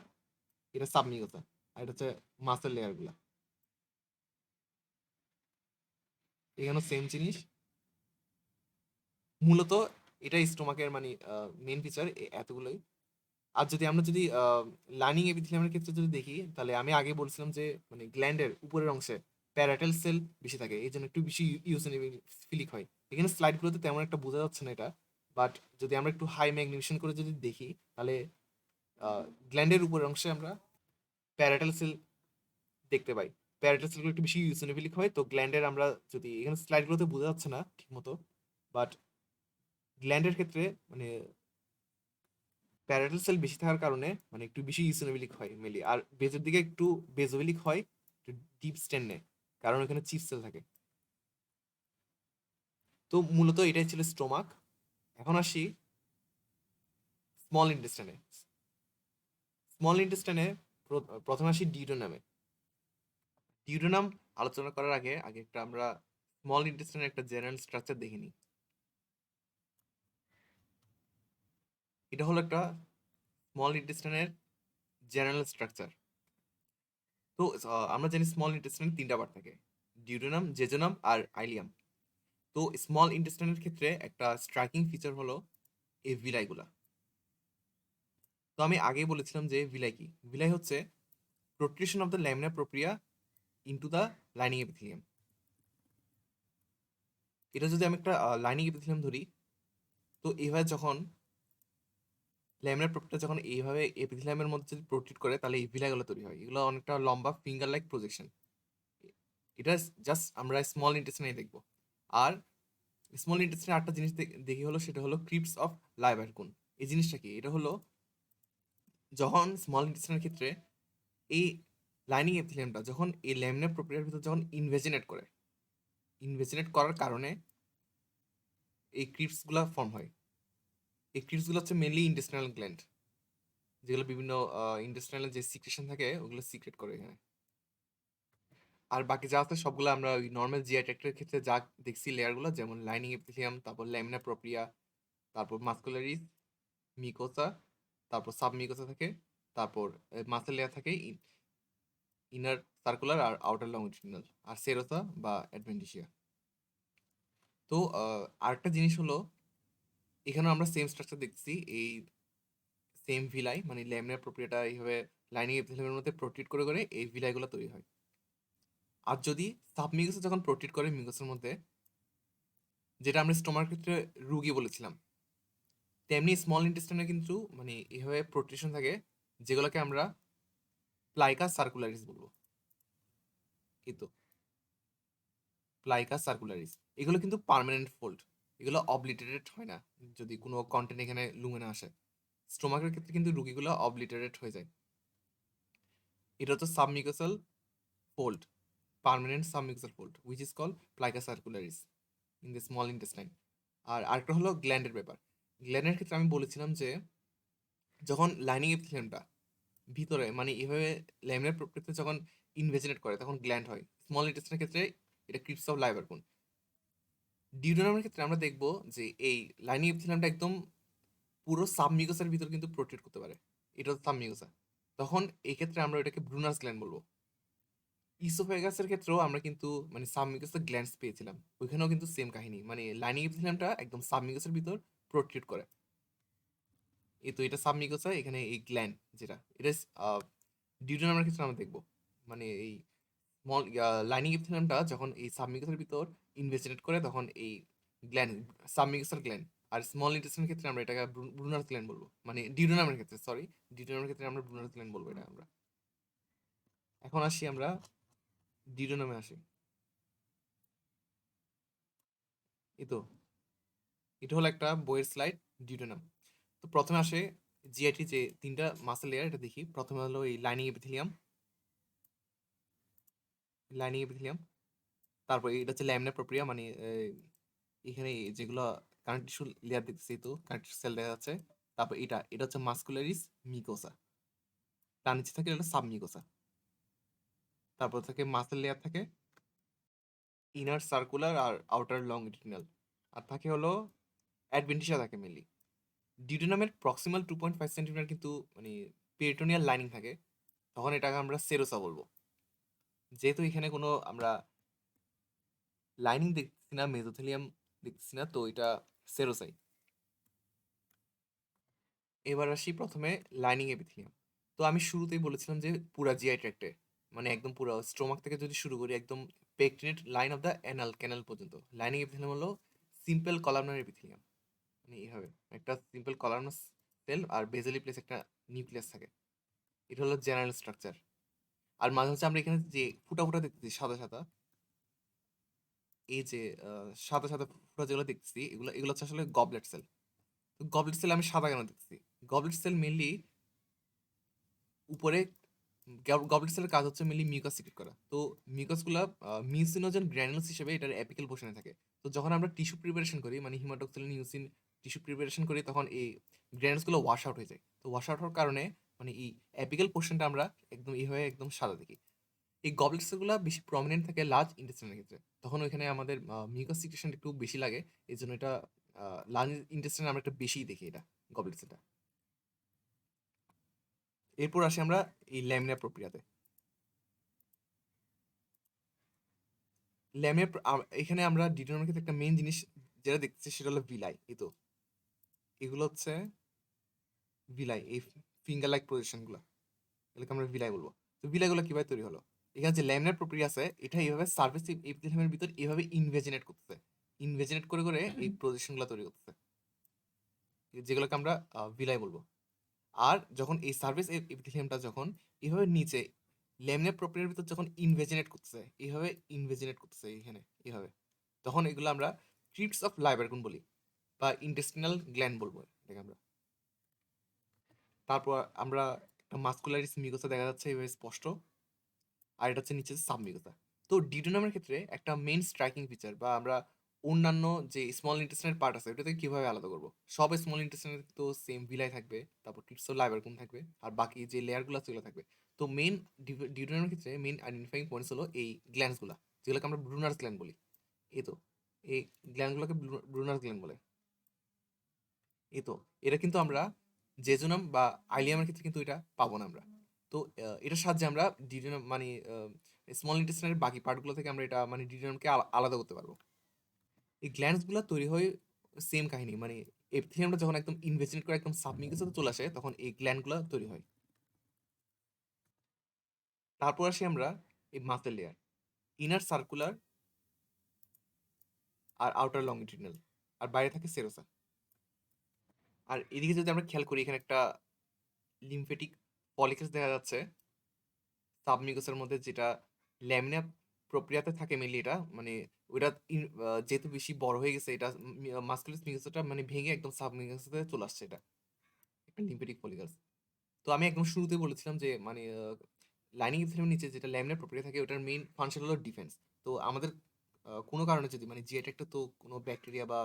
এটা সাবমিকোসা, আর এটা হচ্ছে মাসেল লেয়ার গুলা। এখানেও সেম জিনিস। মূলত এটা স্টোমাকের মানে মেন ফিচার এতগুলোই। আর যদি আমরা লাইনিং এপিথেলিয়ামের ক্ষেত্রে যদি দেখি, তাহলে আমি আগে বলছিলাম যে মানে গ্ল্যান্ডের উপরের অংশে প্যারাটাল সেল বেশি থাকে, এই জন্য একটু বেশি ইউসিনোফিলিক হয়। এখানে স্লাইডগুলোতে তেমন একটা বোঝা যাচ্ছে না এটা, বাট যদি আমরা একটু হাই ম্যাগনিফিকেশন করে যদি দেখি, তাহলে গ্ল্যান্ডের উপরের অংশে আমরা প্যারাটাল সেল দেখতে পাই। প্যারাটাল সেলগুলো একটু বেশি ইউসিনোফিলিক হয়। তো গ্ল্যান্ডের আমরা যদি এখানে স্লাইডগুলোতে বোঝা যাচ্ছে না ঠিক মতো, বাট গ্ল্যান্ডের ক্ষেত্রে মানে প্যারাটাল সেল বেশি থাকার কারণে মানে একটু বেশি ইসোনোফিলিক হয় মেনলি, আর বেজের দিকে একটু বেজোফিলিক হয়, একটু ডিপ স্ট্যান্ড নেয়, কারণ এখানে চিপ সেল থাকে। তো মূলত এটাই ছিল স্টোমাক। এখন আসি স্মল ইন্টেস্টাইনে। স্মল ইন্টেস্টাইনে প্রথমে আসি ডিউডেনামে। ডিউডেনাম আলোচনা করার আগে আগে একটা আমরা স্মল ইন্টেস্টাইনের একটা জেনারেল স্ট্রাকচার দেখে নিই। এটা হলো একটা স্মল ইন্টেস্টাইনের জেনারেল স্ট্রাকচার। তো আমরা জানি স্মল ইন্টেস্টাইনের তিনটা পার্ট থাকে, ডিউডেনাম, জেজোনাম আর আইলিয়াম। তো স্মল ইন্টেস্টাইনের ক্ষেত্রে একটা স্ট্রাইকিং ফিচার হলো এই ভিলাইগুলা। তো আমি আগেই বলেছিলাম যে ভিলাই কি, ভিলাই হচ্ছে প্রোট্রুশন অফ দ্য ল্যামিনার প্রক্রিয়া ইনটু দ্য লাইনিং এপিথেলিয়াম। এটা যদি আমি একটা লাইনিং এপিথেলিয়াম ধরি, তো এইভাবে যখন ল্যামিনার প্রক্রিয়া যখন এইভাবে এপিথেলিয়ামের মধ্যে যদি প্রোট্রুট করে, তাহলে এই ভিলাইগুলো তৈরি হয়। এগুলো অনেকটা লম্বা ফিঙ্গার লাইক প্রজেকশন। এটা জাস্ট আমরা স্মল ইন্টেস্টাইনে দেখবো। আর স্মল ইন্টেস্টাইনে আরেকটা জিনিস দেখি হলো, সেটা হলো ক্রিপস অফ লাইভারকুন। এই জিনিসটা কি? এটা হলো যখন স্মল ইন্টেস্টাইনের ক্ষেত্রে এই লাইনিং এপিথেলিয়ামটা যখন এই ল্যামিনার প্রক্রিয়ার ভিতর যখন ইনভেজিনেট করে, ইনভেজিনেট করার কারণে এই ক্রিপসগুলো ফর্ম হয়। এই ক্রিপসগুলো হচ্ছে মেনলি ইন্টেস্টাইনাল গ্ল্যান্ড, যেগুলো বিভিন্ন ইন্টেস্টাইনাল যে সিক্রেশন থাকে ওগুলো সিক্রেট করে এখানে। আর বাকি যা আছে সবগুলো আমরা ওই নর্মাল জিআই ট্র্যাক্টের ক্ষেত্রে যা দেখছি লেয়ারগুলো, যেমন লাইনিং এপিথেলিয়াম, তারপর ল্যামিনার প্রক্রিয়া, তারপর মাস্কুলারিস, মিকোসা, তারপর সাবমিকোসা থাকে, তারপর মাসেল লেয়ার থাকে, ইনার সার্কুলার আর আউটার লংজিটিউডাল, আর সেরোসা বা অ্যাডভেন্টিসিয়া। তো আরেকটা জিনিস হলো, এখানে আমরা সেম স্ট্রাকচার দেখছি, এই সেম ভিলাই মানে ল্যামিনার প্রক্রিয়াটা এইভাবে লাইনিং এপিথেলিয়ামের মধ্যে প্রোট্রিট করে করে এই ভিলাইগুলো তৈরি হয়। আর যদি সাবমিউকাস যখন প্রোট্রিট করে মিউকাসের মধ্যে, যেটা আমরা স্টোমার ক্ষেত্রে রুগী বলেছিলাম, তেমনি স্মল ইন্টেস্টাইনে কিন্তু মানে এইভাবে প্রোট্রিশন থাকে, যেগুলোকে আমরা প্লাইকা সার্কুলারিস বলবো। এই তো প্লাইকা সার্কুলারিস, এগুলো কিন্তু পার্মানেন্ট ফোল্ড, এগুলো অবলিটারেট হয় না যদি কোনো কন্টেন্ট এখানে লুমেনে আসে। স্টোমাকের ক্ষেত্রে কিন্তু রুগীগুলো অবলিটারেট হয়ে যায়। এটা তো সাবমিউকাসাল fold, permanent submucosal fold, which is called plica circularis in the small intestine. আর আরেকটা হলো গ্ল্যান্ডের ব্যাপার। গ্ল্যান্ডের ক্ষেত্রে আমি বলেছিলাম যে যখন লাইনিং এপিথেলিয়ামটা ভিতরে মানে এভাবে ল্যামিনার প্রকৃতিতে যখন ইনভেজিনেট করে, তখন গ্ল্যান্ড হয়। স্মল ইন্টেস্টাইনের ক্ষেত্রে এটা ক্রিপস অফ লাইভারকুন। ডিউডেনামের ক্ষেত্রে আমরা দেখবো যে এই লাইনিং এপিথেলিয়ামটা একদম পুরো সাবমিউকাসের ভিতর কিন্তু প্রোটেক্ট করতে পারে। এটা হচ্ছে সাবমিউকাসা। তখন এই ক্ষেত্রে আমরা এটাকে ব্রুনার্স গ্ল্যান্ড বলবো। ইসোফেগাসের ক্ষেত্রেও আমরা কিন্তু মানে সাবমিউকাসের গ্ল্যান্ডস পেয়েছিলাম, ওইখানেও কিন্তু সেম কাহিনী, মানে লাইনিং এপিথেলিয়ামটা একদম সাবমিউকাসের ভিতর প্রোট্রিট করে। এই তো এটা সাবমিউকাসা, এখানে এই গ্ল্যান্ড যেটা এটা ডিউডেনামের ক্ষেত্রে আমরা দেখবো, মানে এই স্মল লাইনিং এপিথেলিয়ামটা যখন এই সাবমিউকাসের ভিতর ইনভেস্টিগেট করে, তখন এই গ্ল্যান্ড সাবমিউকাসার গ্ল্যান্ড। আর স্মল ইন্টেস্টাইনের ক্ষেত্রে আমরা এটাকে ব্রুনার গ্ল্যান্ড বলবো, মানে ডিউডেনামের ক্ষেত্রে, সরি, ডিউডেনামের ক্ষেত্রে আমরা ব্রুনার গ্ল্যান্ড বলবো এটা আমরা। এখন আসি আমরা ডিউডেনামে আসি। এই তো এটা হলো একটা বইয়ের স্লাইড, ডিউডেনাম। তো প্রথমে আসে জিআইটি যে তিনটা মাসেল লেয়ার, এটা দেখি। প্রথমে হলো এই লাইনিং এপিথেলিয়াম, লাইনিং এপিথেলিয়াম। তারপর এটা হচ্ছে ল্যামিনার প্রক্রিয়া, মানে এখানে যেগুলো কানেক্টিভ টিস্যু লেয়ার দেখতেছি, তো কানেক্টিভ সেল দেখা যাচ্ছে। তারপর এটা হচ্ছে মাস্কুলারিস মিকোসা, তার নিচে থাকে এটা সাবমিকোসা। তারপর থাকে মাসেল লেয়ার থাকে, ইনার সার্কুলার আর আউটার লংজিটিউডিনাল। আর থাকে হলো অ্যাডভেন্টিসা থাকে মেনলি। ডিউডেনামের প্রক্সিমাল 2.5 সেন্টিমিটার কিন্তু মানে পেরিটোনিয়াল লাইনিং থাকে, তখন এটাকে আমরা সেরোসা বলবো। যেহেতু এখানে কোনো আমরা লাইনিং দেখতেছি না, মেজোথেলিয়াম দেখতেছি না, তো এটা সেরোসাই। এবার আসি প্রথমে লাইনিং এপিথেলিয়াম। তো আমি শুরুতেই বলেছিলাম যে পুরা জিআই ট্র্যাক্টে, মানে একদম পুরো স্টোমাক থেকে যদি শুরু করি একদম pectinate line of the anal canal পর্যন্ত, লাইনিং এপিথেলিয়াম হলো সিম্পল কলামনার এপিথেলিয়াম। মানে এইভাবে একটা সিম্পল কলামনার সেল আর বেজালি প্লেস একটা নিউক্লিয়াস থাকে। এটা হলো জেনারেল স্ট্রাকচার। আর মাঝে মাঝে আমরা এখানে যে ফুটা ফুটা দেখতেছি সাদা সাদা, এই যে সাদা সাদা ফুটা যেগুলো দেখতেছি, এগুলো এগুলো হচ্ছে আসলে গবলেট সেল। তো গবলেট সেল আমি সাদা কেন দেখতেছি? গবলেট সেল মেনলি উপরে, গবলেট সেলের কাজ হচ্ছে মেনলি মিউকাস সিক্রেট করা। তো মিউকাসগুলো মিউসিনোজেন গ্র্যানুলস হিসেবে এটার অ্যাপিক্যাল পোর্শনে থাকে। তো যখন আমরা টিস্যু প্রিপারেশন করি, মানে হিমাটোক্সিলিন ইউসিন টিস্যু প্রিপারেশন করি, তখন এই গ্র্যানুলসগুলো ওয়াশ আউট হয়ে যায়। তো ওয়াশ আউট হওয়ার কারণে মানে এই অ্যাপিক্যাল পোর্শনটা আমরা একদম এইভাবে একদম সাদা দেখি। এই গবলেট সেলগুলো বেশি প্রমিনেন্ট থাকে লার্জ ইন্টেস্টাইনের ক্ষেত্রে, তখন ওইখানে আমাদের মিউকাস সিক্রেশন একটু বেশি লাগে। এই জন্য এটা লার্জ ইন্টেস্টাইনে আমরা একটা বেশি দেখি এটা, গবলেট সেলটা। এরপর আসি আমরা এই ল্যামিনার প্রক্রিয়াতে। ল্যামের এখানে আমরা ডিটেনের ক্ষেত্রে একটা মেইন জিনিস যেটা দেখতেছি সেটা হলো ভিলাই। এই তো এগুলো হচ্ছে ভিলাই, এই ফিঙ্গার লাইক পজিশনগুলো, এগুলোকে আমরা ভিলাই বলবো। তো ভিলাইগুলো কিভাবে তৈরি হলো? এখানে যে ল্যামিনার প্রক্রিয়া আছে এটা এইভাবে সার্ফেস এপিথেলিয়ামের ভিতর এইভাবে ইনভেজিনেট করতেছে, ইনভেজিনেট করে করে এই পজিশনগুলো তৈরি করতেছে, যেগুলোকে আমরা ভিলাই বলবো। আর যখন এই সার্ফেস এপিথেলিয়ামটা যখন এইভাবে নিচে ল্যামিনার প্রক্রিয়ার ভিতর যখন ইনভেজিনেট করতেছে, এইভাবে ইনভেজিনেট করতেছে এখানে এইভাবে, তখন এগুলো আমরা ট্রিপস অফ লাইবারকুন বলি বা ইন্টেস্টিনাল গ্ল্যান্ড বলবো এটাকে আমরা। তারপর আমরা একটা মাস্কুলারিস মিউকোসা দেখা যাচ্ছে এইভাবে স্পষ্ট, আর এটা হচ্ছে নিচে সাবমিউকোসা। তো ডিউডেনামের ক্ষেত্রে একটা মেইন স্ট্রাইকিং ফিচার বা আমরা অন্যান্য যে স্মল ইন্টেস্টাইনের পার্ট আছে ওটাকে কিভাবে আলাদা করবো? সব স্মল ইন্টেস্টাইনের তো সেম ভিলাই থাকবে, তারপর ট্রিপস অফ লাইবারকুন থাকবে, আর বাকি যে লেয়ারগুলো আছে ওগুলো থাকবে। তো মেইন ডিউডেনামের ক্ষেত্রে মেইন আইডেন্টিফাইং পয়েন্টস হলো এই গ্ল্যান্ডসগুলা, যেগুলোকে আমরা ব্রুনার্স গ্ল্যান্ড বলি। এই তো এই গ্ল্যান্ডগুলোকে ব্রুনার্স গ্ল্যান্ড বলে। এই তো এটা কিন্তু আমরা জেজুনাম বা আইলিয়ামের ক্ষেত্রে কিন্তু এটা পাবো না আমরা। তো এটার সাহায্যে আমরা ডিডিনাম মানে স্মল ইন্টেস্টাইনের বাকি পার্টগুলো থেকে আমরা এটা মানে ডিডিনামকে আলাদা করতে পারবো। এই গ্ল্যান্ডসগুলো তৈরি হয় সেম কাহিনী, মানে এপিথেলিয়ামটা যখন একদম ইনভেস্টিগেট করে একদম সাবমিউকাসে চলে আসে তখন এই গ্ল্যান্ডগুলো তৈরি হয়। তারপর আসি আমরা এই মাসেল লেয়ার, ইনার সার্কুলার আর আউটার লংগিটিউডিনাল, আর বাইরে থাকে সেরোসা। আর এদিকে যদি আমরা খেয়াল করি এখানে একটা লিমফেটিক পলিকাস দেখা যাচ্ছে সাবমিউকাসের মধ্যে, যেটা ল্যামিনা প্রক্রিয়াতে থাকে মেনলি। এটা মানে ওইটা যেহেতু বেশি বড় হয়ে গেছে, এটা মাসকুলাস মিউকাসটা মানে ভেঙে একদম সাবমিউকাসে চলে আসছে, এটা একটা লিম্ফেটিক পলিকাস। তো আমি একদম শুরুতে বলেছিলাম যে মানে লাইনিং এপিথেলিয়ামের নিচে যেটা ল্যামিনার প্রক্রিয়া থাকে ওটার মেইন ফাংশন হলো ডিফেন্স। তো আমাদের কোনো কারণে যদি মানে জিআই ট্র্যাক্টে তো কোনো ব্যাকটেরিয়া বা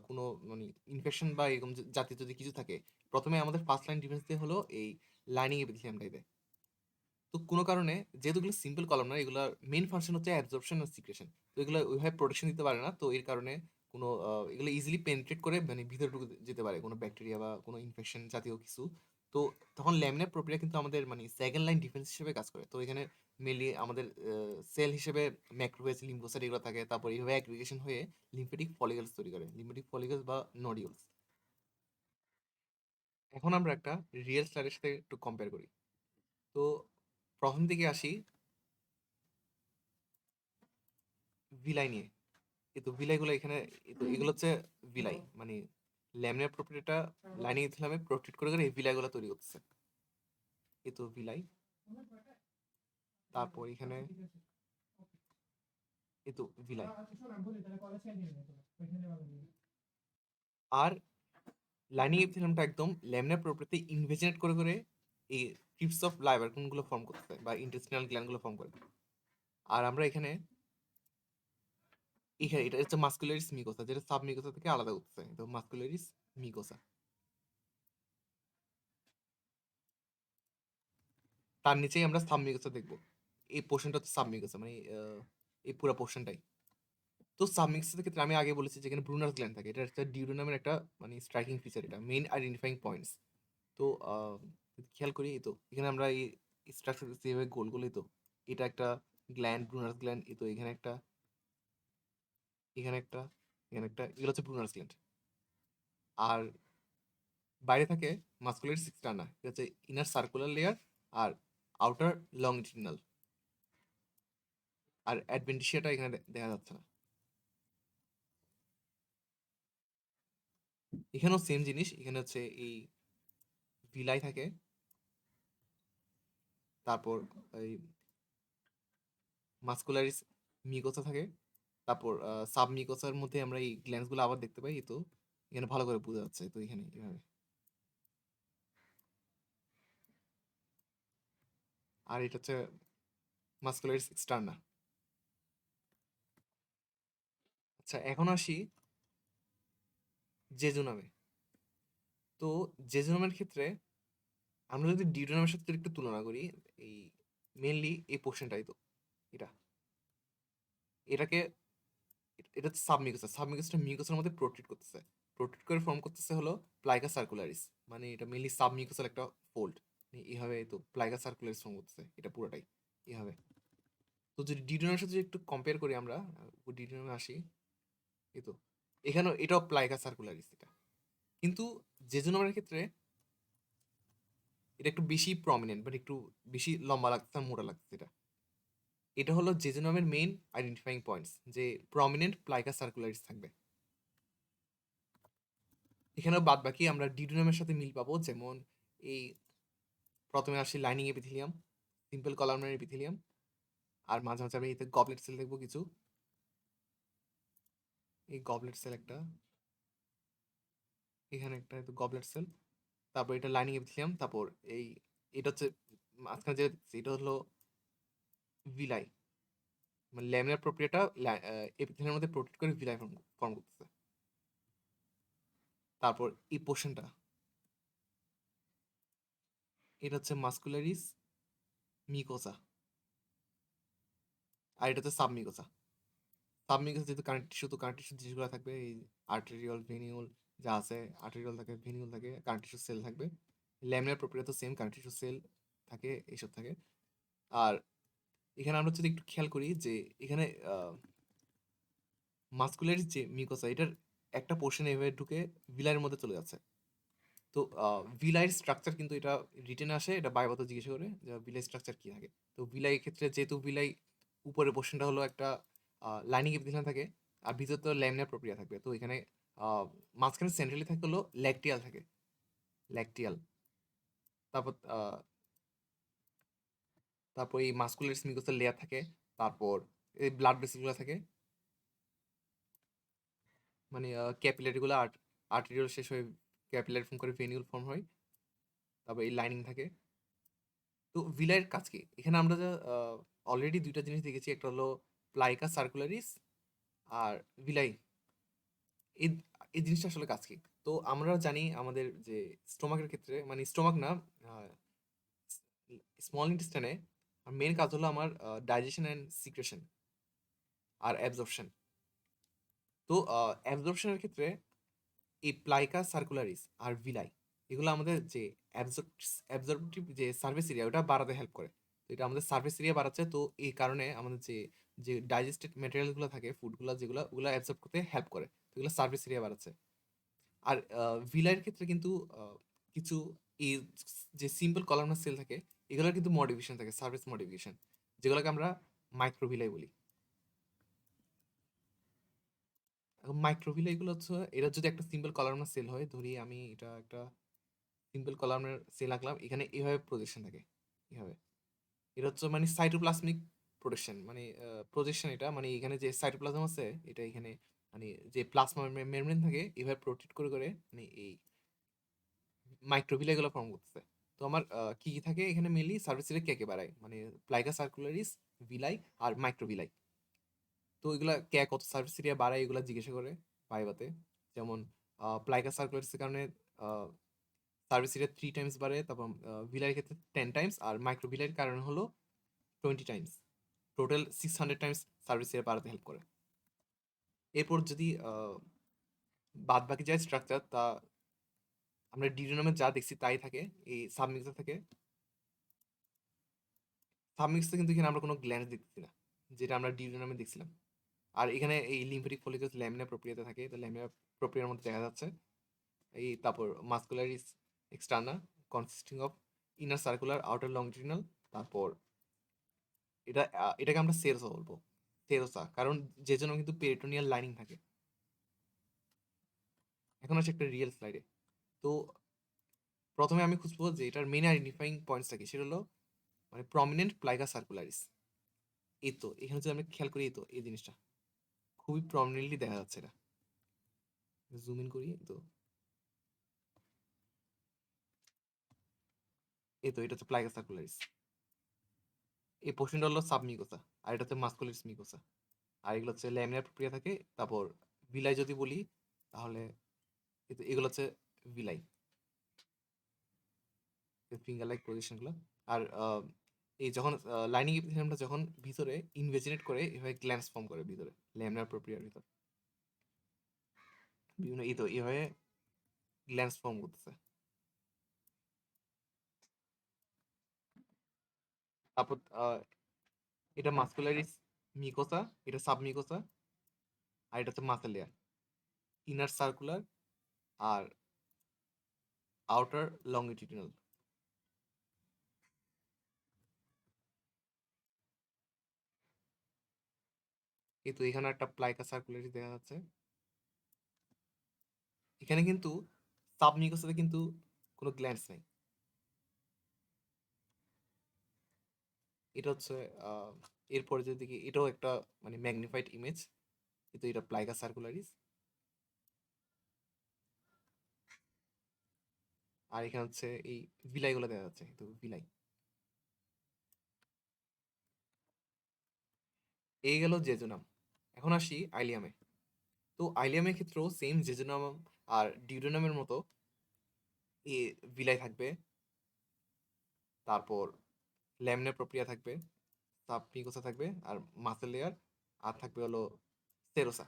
কোনো মানে ইনফেকশন বা এরকম জাতীয় যদি কিছু থাকে, প্রথমে আমাদের ফার্স্ট লাইন ডিফেন্স দিয়ে হলো এই লাইনিং এপিথেলিয়ামটাই দেয়। তো কোনো কারণে যেহেতু এগুলো সিম্পল কলাম না, এগুলোর মেইন ফাংশন হচ্ছে অ্যাবজর্পশন আর সিক্রেশন। তো এগুলো ওইভাবে প্রোটেকশন দিতে পারে না, তো এর কারণে কোনো এগুলো ইজিলি পেনিট্রেট করে মানে ভিতরে ঢুকে যেতে পারে কোনো ব্যাকটেরিয়া বা কোনো ইনফেকশন জাতীয় কিছু। তো তখন ল্যামিনার প্রক্রিয়া কিন্তু আমাদের মানে সেকেন্ড লাইন ডিফেন্স হিসেবে কাজ করে। তো এখানে মেনলি আমাদের সেল হিসেবে ম্যাক্রোফেজ লিম্ফোসাইট এগুলো থাকে, তারপর এইভাবে অ্যাগ্রিগেশন হয়ে লিম্ফেটিক ফলিকলস তৈরি করে, লিম্ফেটিক ফলিকলস বা নোডিউলস। এখন আমরা একটা রিয়েল স্টাডির সাথে একটু কম্পেয়ার করি। তো প্রথম দিকে আসি ভিলাই নিয়ে। কিন্তু ভিলাইগুলো এখানে, তো এগুলো হচ্ছে ভিলাই মানে ল্যামিনার প্রপার্টিটা লাইনিং ইথিলামে প্রোটেক্ট করে করে এই ভিলাইগুলো তৈরি করতেছে। এ তো ভিলাই, তারপর এখানে এ তো ভিলাই। আর লাইনিং ইথিলামটা একদম ল্যামিনার প্রপার্টিতে ইনভেজিনেট করে করে এই ট্রিপস অফ লাইবার কোনগুলো ফর্ম করতেছে বা ইন্টেস্টিনাল গ্ল্যান্ডগুলো ফর্ম করে। আর আমরা এখানে এখানে এটা হচ্ছে মাস্কুলারিস মিকোসা, যেটা সাব মিকোসা থেকে আলাদা করতেছে। তো মাস্কুলারিস মিকোসা, তার নিচেই আমরা সাব মিকোসা দেখবো। এই পোর্শনটা হচ্ছে সাব মিকোসা, মানে এই পুরো পোর্শনটাই। তো সাবমিক্সেসের ক্ষেত্রে আমি আগে বলেছি যেখানে ব্রুনার গ্ল্যান্ড থাকে, এটা একটা ডিউডেনামের একটা মানে স্ট্রাইকিং ফিচার, এটা মেইন আইডেন্টিফাইং পয়েন্টস। তো খেয়াল করি এই তো এখানে আমরা এই স্ট্রাকচার যেভাবে গোল গোল, এই তো এটা একটা গ্ল্যান্ড, ব্রুনার গ্ল্যান্ড, এই তো এখানে একটা, এখানে একটা, এখানে একটা, এগুলো হচ্ছে ব্রুনার গ্ল্যান্ড। আর বাইরে থাকে মাস্কুলারিস এক্সটার্না, এটা হচ্ছে ইনার সার্কুলার লেয়ার আর আউটার লংজিটিউডিনাল। আর অ্যাডভেন্টিশিয়াটা এখানে দেখা যাচ্ছে না। এখানেও সেম জিনিস, এখানে হচ্ছে এই ভিলাই থাকে, তারপর এই মাস্কুলারিস মিকোসা থাকে, তারপর সাব মিকোসার মধ্যে আমরা এই গ্ল্যান্ডসগুলো আবার দেখতে পাই। তো এখানে ভালো করে বোঝা যাচ্ছে, তো এখানে এভাবে। আর এটা হচ্ছে মাস্কুলারিস এক্সটার্না। আচ্ছা, এখন আসি জেজুনামে। তো জেজুনামের ক্ষেত্রে আমরা যদি ডিউডেনামের সাথে একটু তুলনা করি, এই মেনলি এই পোর্শনটাই তো, এটা, এটাকে, এটা হচ্ছে সাবমিউকাস, সাবমিউকাসটা মিউকাসের মধ্যে প্রোটেক্ট করতেছে, প্রোটেক্ট করে ফর্ম করতেছে হলো প্লাইকা সার্কুলারিস, মানে এটা মেনলি সাবমিউকাসের একটা ফোল্ড। এইভাবে তো প্লাইকা সার্কুলারিস ফর্ম করতেছে এটা পুরোটাই এইভাবে। তো যদি ডিউডেনামের সাথে যদি একটু কম্পেয়ার করি আমরা, ডিউডেনামে আসি, এই তো এখানেও এটাও প্লাইকা সার্কুলারিস এটা, কিন্তু জেজুনামের ক্ষেত্রে এটা একটু বেশি প্রমিনেন্ট, বাট একটু বেশি লম্বা লাগছে, মোটা লাগছে এটা। এটা হলো জেজুনামের মেইন আইডেন্টিফাইং পয়েন্টস, যে প্রমিনেন্ট প্লাইকা সার্কুলারিস থাকবে। এখানেও বাদ বাকি আমরা ডিডোনামের সাথে মিল পাবো, যেমন এই প্রথমে আসি lining epithelium, simple columnar epithelium, আর মাঝে মাঝে আমি এতে গবলেট সেল দেখবো কিছু, এই গবলেট সেল একটা, এখানে একটা গবলেট সেল, তারপর এটা লাইনিং এপিথেলিয়াম, তারপর এই এটা হচ্ছে মাঝখানে যে দেখছি, এটা হলো ভিলাই, মানে ল্যামিনার প্রক্রিয়াটা এপিথেলিয়ামের মধ্যে প্রোটেক্ট করে ভিলাই ফর্ম করতেছে। তারপর এই পোর্শনটা, এটা হচ্ছে মাস্কুলারিস মিকোসা, আর এটা হচ্ছে সাবমিকোসা। সাবমিউকাস যেহেতু কানেক্টিভ টিস্যু, তো কানেক্টিভ টিস্যু জিনিসগুলো থাকবে এই আর্টেরিয়ল, ভেনিউল যা আছে, আর্টেরিয়ল থাকে, ভেনিউল থাকে, কানেক্টিভ টিস্যু সেল থাকবে। ল্যামিনার প্রক্রিয়া তো সেম, কানেক্টিভ টিস্যু সেল থাকে, এইসব থাকে। আর এখানে আমরা যদি একটু খেয়াল করি যে এখানে মাস্কুলারিস যে মিউকাসা, এটার একটা পোর্শন এভাবে ঢুকে ভিলাইয়ের মধ্যে চলে যাচ্ছে। তো ভিলাইয়ের স্ট্রাকচার কিন্তু এটা রিটেনে আসে, এটা বায়ুবাত জিজ্ঞেস করে যে ভিলাই স্ট্রাকচার কি থাকে। তো ভিলাই ক্ষেত্রে যেহেতু ভিলাই উপরের পোর্শনটা হলো একটা লাইনিং এপিথেলিয়াম থাকে, আর ভিতরে তো ল্যামিনার প্রক্রিয়া থাকবে। তো এখানে মাঝখানে সেন্ট্রালি থাকে হলো ল্যাকটিয়াল থাকে, ল্যাকটিয়াল। তারপর তারপর এই মাস্কুলারিস মিউকাসের লেয়ার থাকে, তারপর এই ব্লাড ভেসেলগুলো থাকে, মানে ক্যাপিলারিগুলো আর্টেরিয়াল শেষ হয়ে ক্যাপিলারি ফর্ম করে ভেনিউল ফর্ম হয়, তারপর এই লাইনিং থাকে। তো ভিলাইয়ের কাজ কি এখানে আমরা যা অলরেডি দুইটা জিনিস দেখেছি, একটা হলো প্লাইকা সার্কুলারিস আর ভিলাই, এই এই জিনিসটা আসলে কাজ কি। তো আমরা জানি আমাদের যে স্টোমাকের ক্ষেত্রে, মানে স্টোমাক না, স্মল ইন্টেস্টাইনে মেন কাজ হলো আমার ডাইজেশন অ্যান্ড সিক্রেশন আর অ্যাবজর্পশন। তো অ্যাবজর্পশনের ক্ষেত্রে এই প্লাইকা সার্কুলারিস আর ভিলাই, এগুলো আমাদের যে অ্যাবজর্পটিভ যে সার্ভিস এরিয়া, ওটা বাড়াতে হেল্প করে। তো এটা আমাদের সার্ভিস এরিয়া বাড়াচ্ছে, তো এই কারণে আমাদের যে যে ডাইজেস্টেড ম্যাটেরিয়ালগুলো থাকে, ফুডগুলো যেগুলো, ওগুলো অ্যাবজর্ব করতে হেল্প করে, তো এগুলো সার্ভিস এরিয়া বাড়াচ্ছে। আর ভিলাইয়ের ক্ষেত্রে কিন্তু কিছু এই যে সিম্পল কলামনার সেল থাকে, এগুলোর কিন্তু মডিফিকেশন থাকে, সার্ভিস মডিফিকেশন, যেগুলোকে আমরা মাইক্রোভিলাই বলি। এখন মাইক্রোভিলাই এগুলো হচ্ছে, এটা যদি একটা সিম্পল কলামনার সেল হয়, ধরি আমি এটা একটা সিম্পল কলামের সেল আঁকলাম, এখানে এইভাবে প্রজেকশন থাকে, এইভাবে। এটা হচ্ছে মানে সাইটোপ্লাজমিক প্রোটেকশন, মানে প্রজেকশন, এটা মানে এখানে যে সাইটোপ্লাজম আছে, এটা এখানে মানে যে প্লাজমা মেমব্রেন থাকে, এভাবে প্রোটেক্ট করে করে মানে এই মাইক্রোভিলাই গুলো ফর্ম করতেছে। তো আমার কি কি থাকে এখানে, মেনলি সার্ভিস কে কে বাড়ায়, মানে প্লাইকা সার্কুলারিস, ভিলাই আর মাইক্রোভিলাই। তো এগুলা কে কত সার্ভিস এরিয়া বাড়ায়, এগুলা জিজ্ঞাসা করে ভাইবাতে। যেমন প্লাইকা সার্কুলারিসের কারণে সার্ভিস এরিয়া 3 টাইমস বাড়ে, তারপর ভিলাইয়ের ক্ষেত্রে 10 টাইমস, আর মাইক্রো ভিলাইয়ের কারণ হলো 20 Times. Total 600 Times service area বাড়াতে হেল্প করে। এরপর যদি বাদ বাকি যা স্ট্রাকচার তা আমরা ডিউডেনামে যা দেখছি তাই থাকে এই সাবমিক্সে থাকে। সাবমিক্সে কিন্তু এখানে আমরা কোনো গ্ল্যান্ড দেখতেছি না, যেটা আমরা ডিউডেনামে দেখছিলাম। আর এখানে এই লিম্ফেটিক ফলিকলস ল্যামিনার প্রক্রিয়াতে থাকে, তো ল্যামিনার প্রক্রিয়ার মধ্যে দেখা যাচ্ছে এই তারপর muscularis externa consisting of inner circular outer longitudinal, তারপর এটাকে আমরা সেরোসা বলবো, সেরোসা, কারণ যে জন্য কিন্তু পেরিটোনিয়াল লাইনিং থাকে। এখন আসে একটা রিয়েল স্লাইডে। তো প্রথমে আমি খুঁজবো যে এটার মেন আইডেন্টিফাইং পয়েন্টসটা কি, সেটা হলো মানে প্রমিনেন্ট প্লাইগা সার্কুলারিস। এই তো এখানে যদি আমরা খেয়াল করি, এই তো এই জিনিসটা খুবই প্রমিনেন্টলি দেখা যাচ্ছে। এটা জুম ইন করি, তো এই তো এটা হচ্ছে প্লাইগা সার্কুলারিস। এই পোর্শনটা হলো সাবমিকোসা, আর এটা হচ্ছে মাস্কুলারিস মিকোসা, আর এগুলো হচ্ছে ল্যামিনার প্রক্রিয়া থাকে। তারপর ভিলাই যদি বলি তাহলে এগুলো হচ্ছে ভিলাই, ফিঙ্গার লাইক পজিশনগুলো। আর এই যখন লাইনিং এপিথেলিয়ামটা যখন ভিতরে ইনভেজিনেট করে এভাবে গ্ল্যান্স ফর্ম করে ভিতরে ল্যামিনার প্রক্রিয়ার ভিতর, বিভিন্ন এই তো এভাবে গ্ল্যান্স ফর্ম করতেছে। তারপর এটা মাস্কুলারিস মিকোসা, এটা সাবমিকোসা, আর এটা হচ্ছে মাসেল লেয়ার, ইনার সার্কুলার আর আউটার লংগিটিউডিনাল। এই তো এখানে একটা প্লাইকা সার্কুলারিস দেখা যাচ্ছে। এখানে কিন্তু সাবমিকোসাতে কিন্তু কোনো গ্ল্যান্ডস নাই। এটা হচ্ছে আহ, এরপরে যদি দেখি এটাও একটা মানে ম্যাগনিফাইড ইমেজ, কিন্তু এটা প্লাইকা সার্কুলারিস। আর এখানে হচ্ছে এই ভিলাইগুলো দেখা যাচ্ছে, তো ভিলাই। এই গেল জেজুনাম। এখন আসি আইলিয়ামে। তো আইলিয়ামের ক্ষেত্রেও সেম জেজুনাম আর ডিউডেনামের মতো এ ভিলাই থাকবে, তারপর ল্যামিনার প্রক্রিয়া থাকবে, সাবমিকোসা থাকবে, আর মাসেল লেয়ার, আর থাকবে হলো সেরোসা।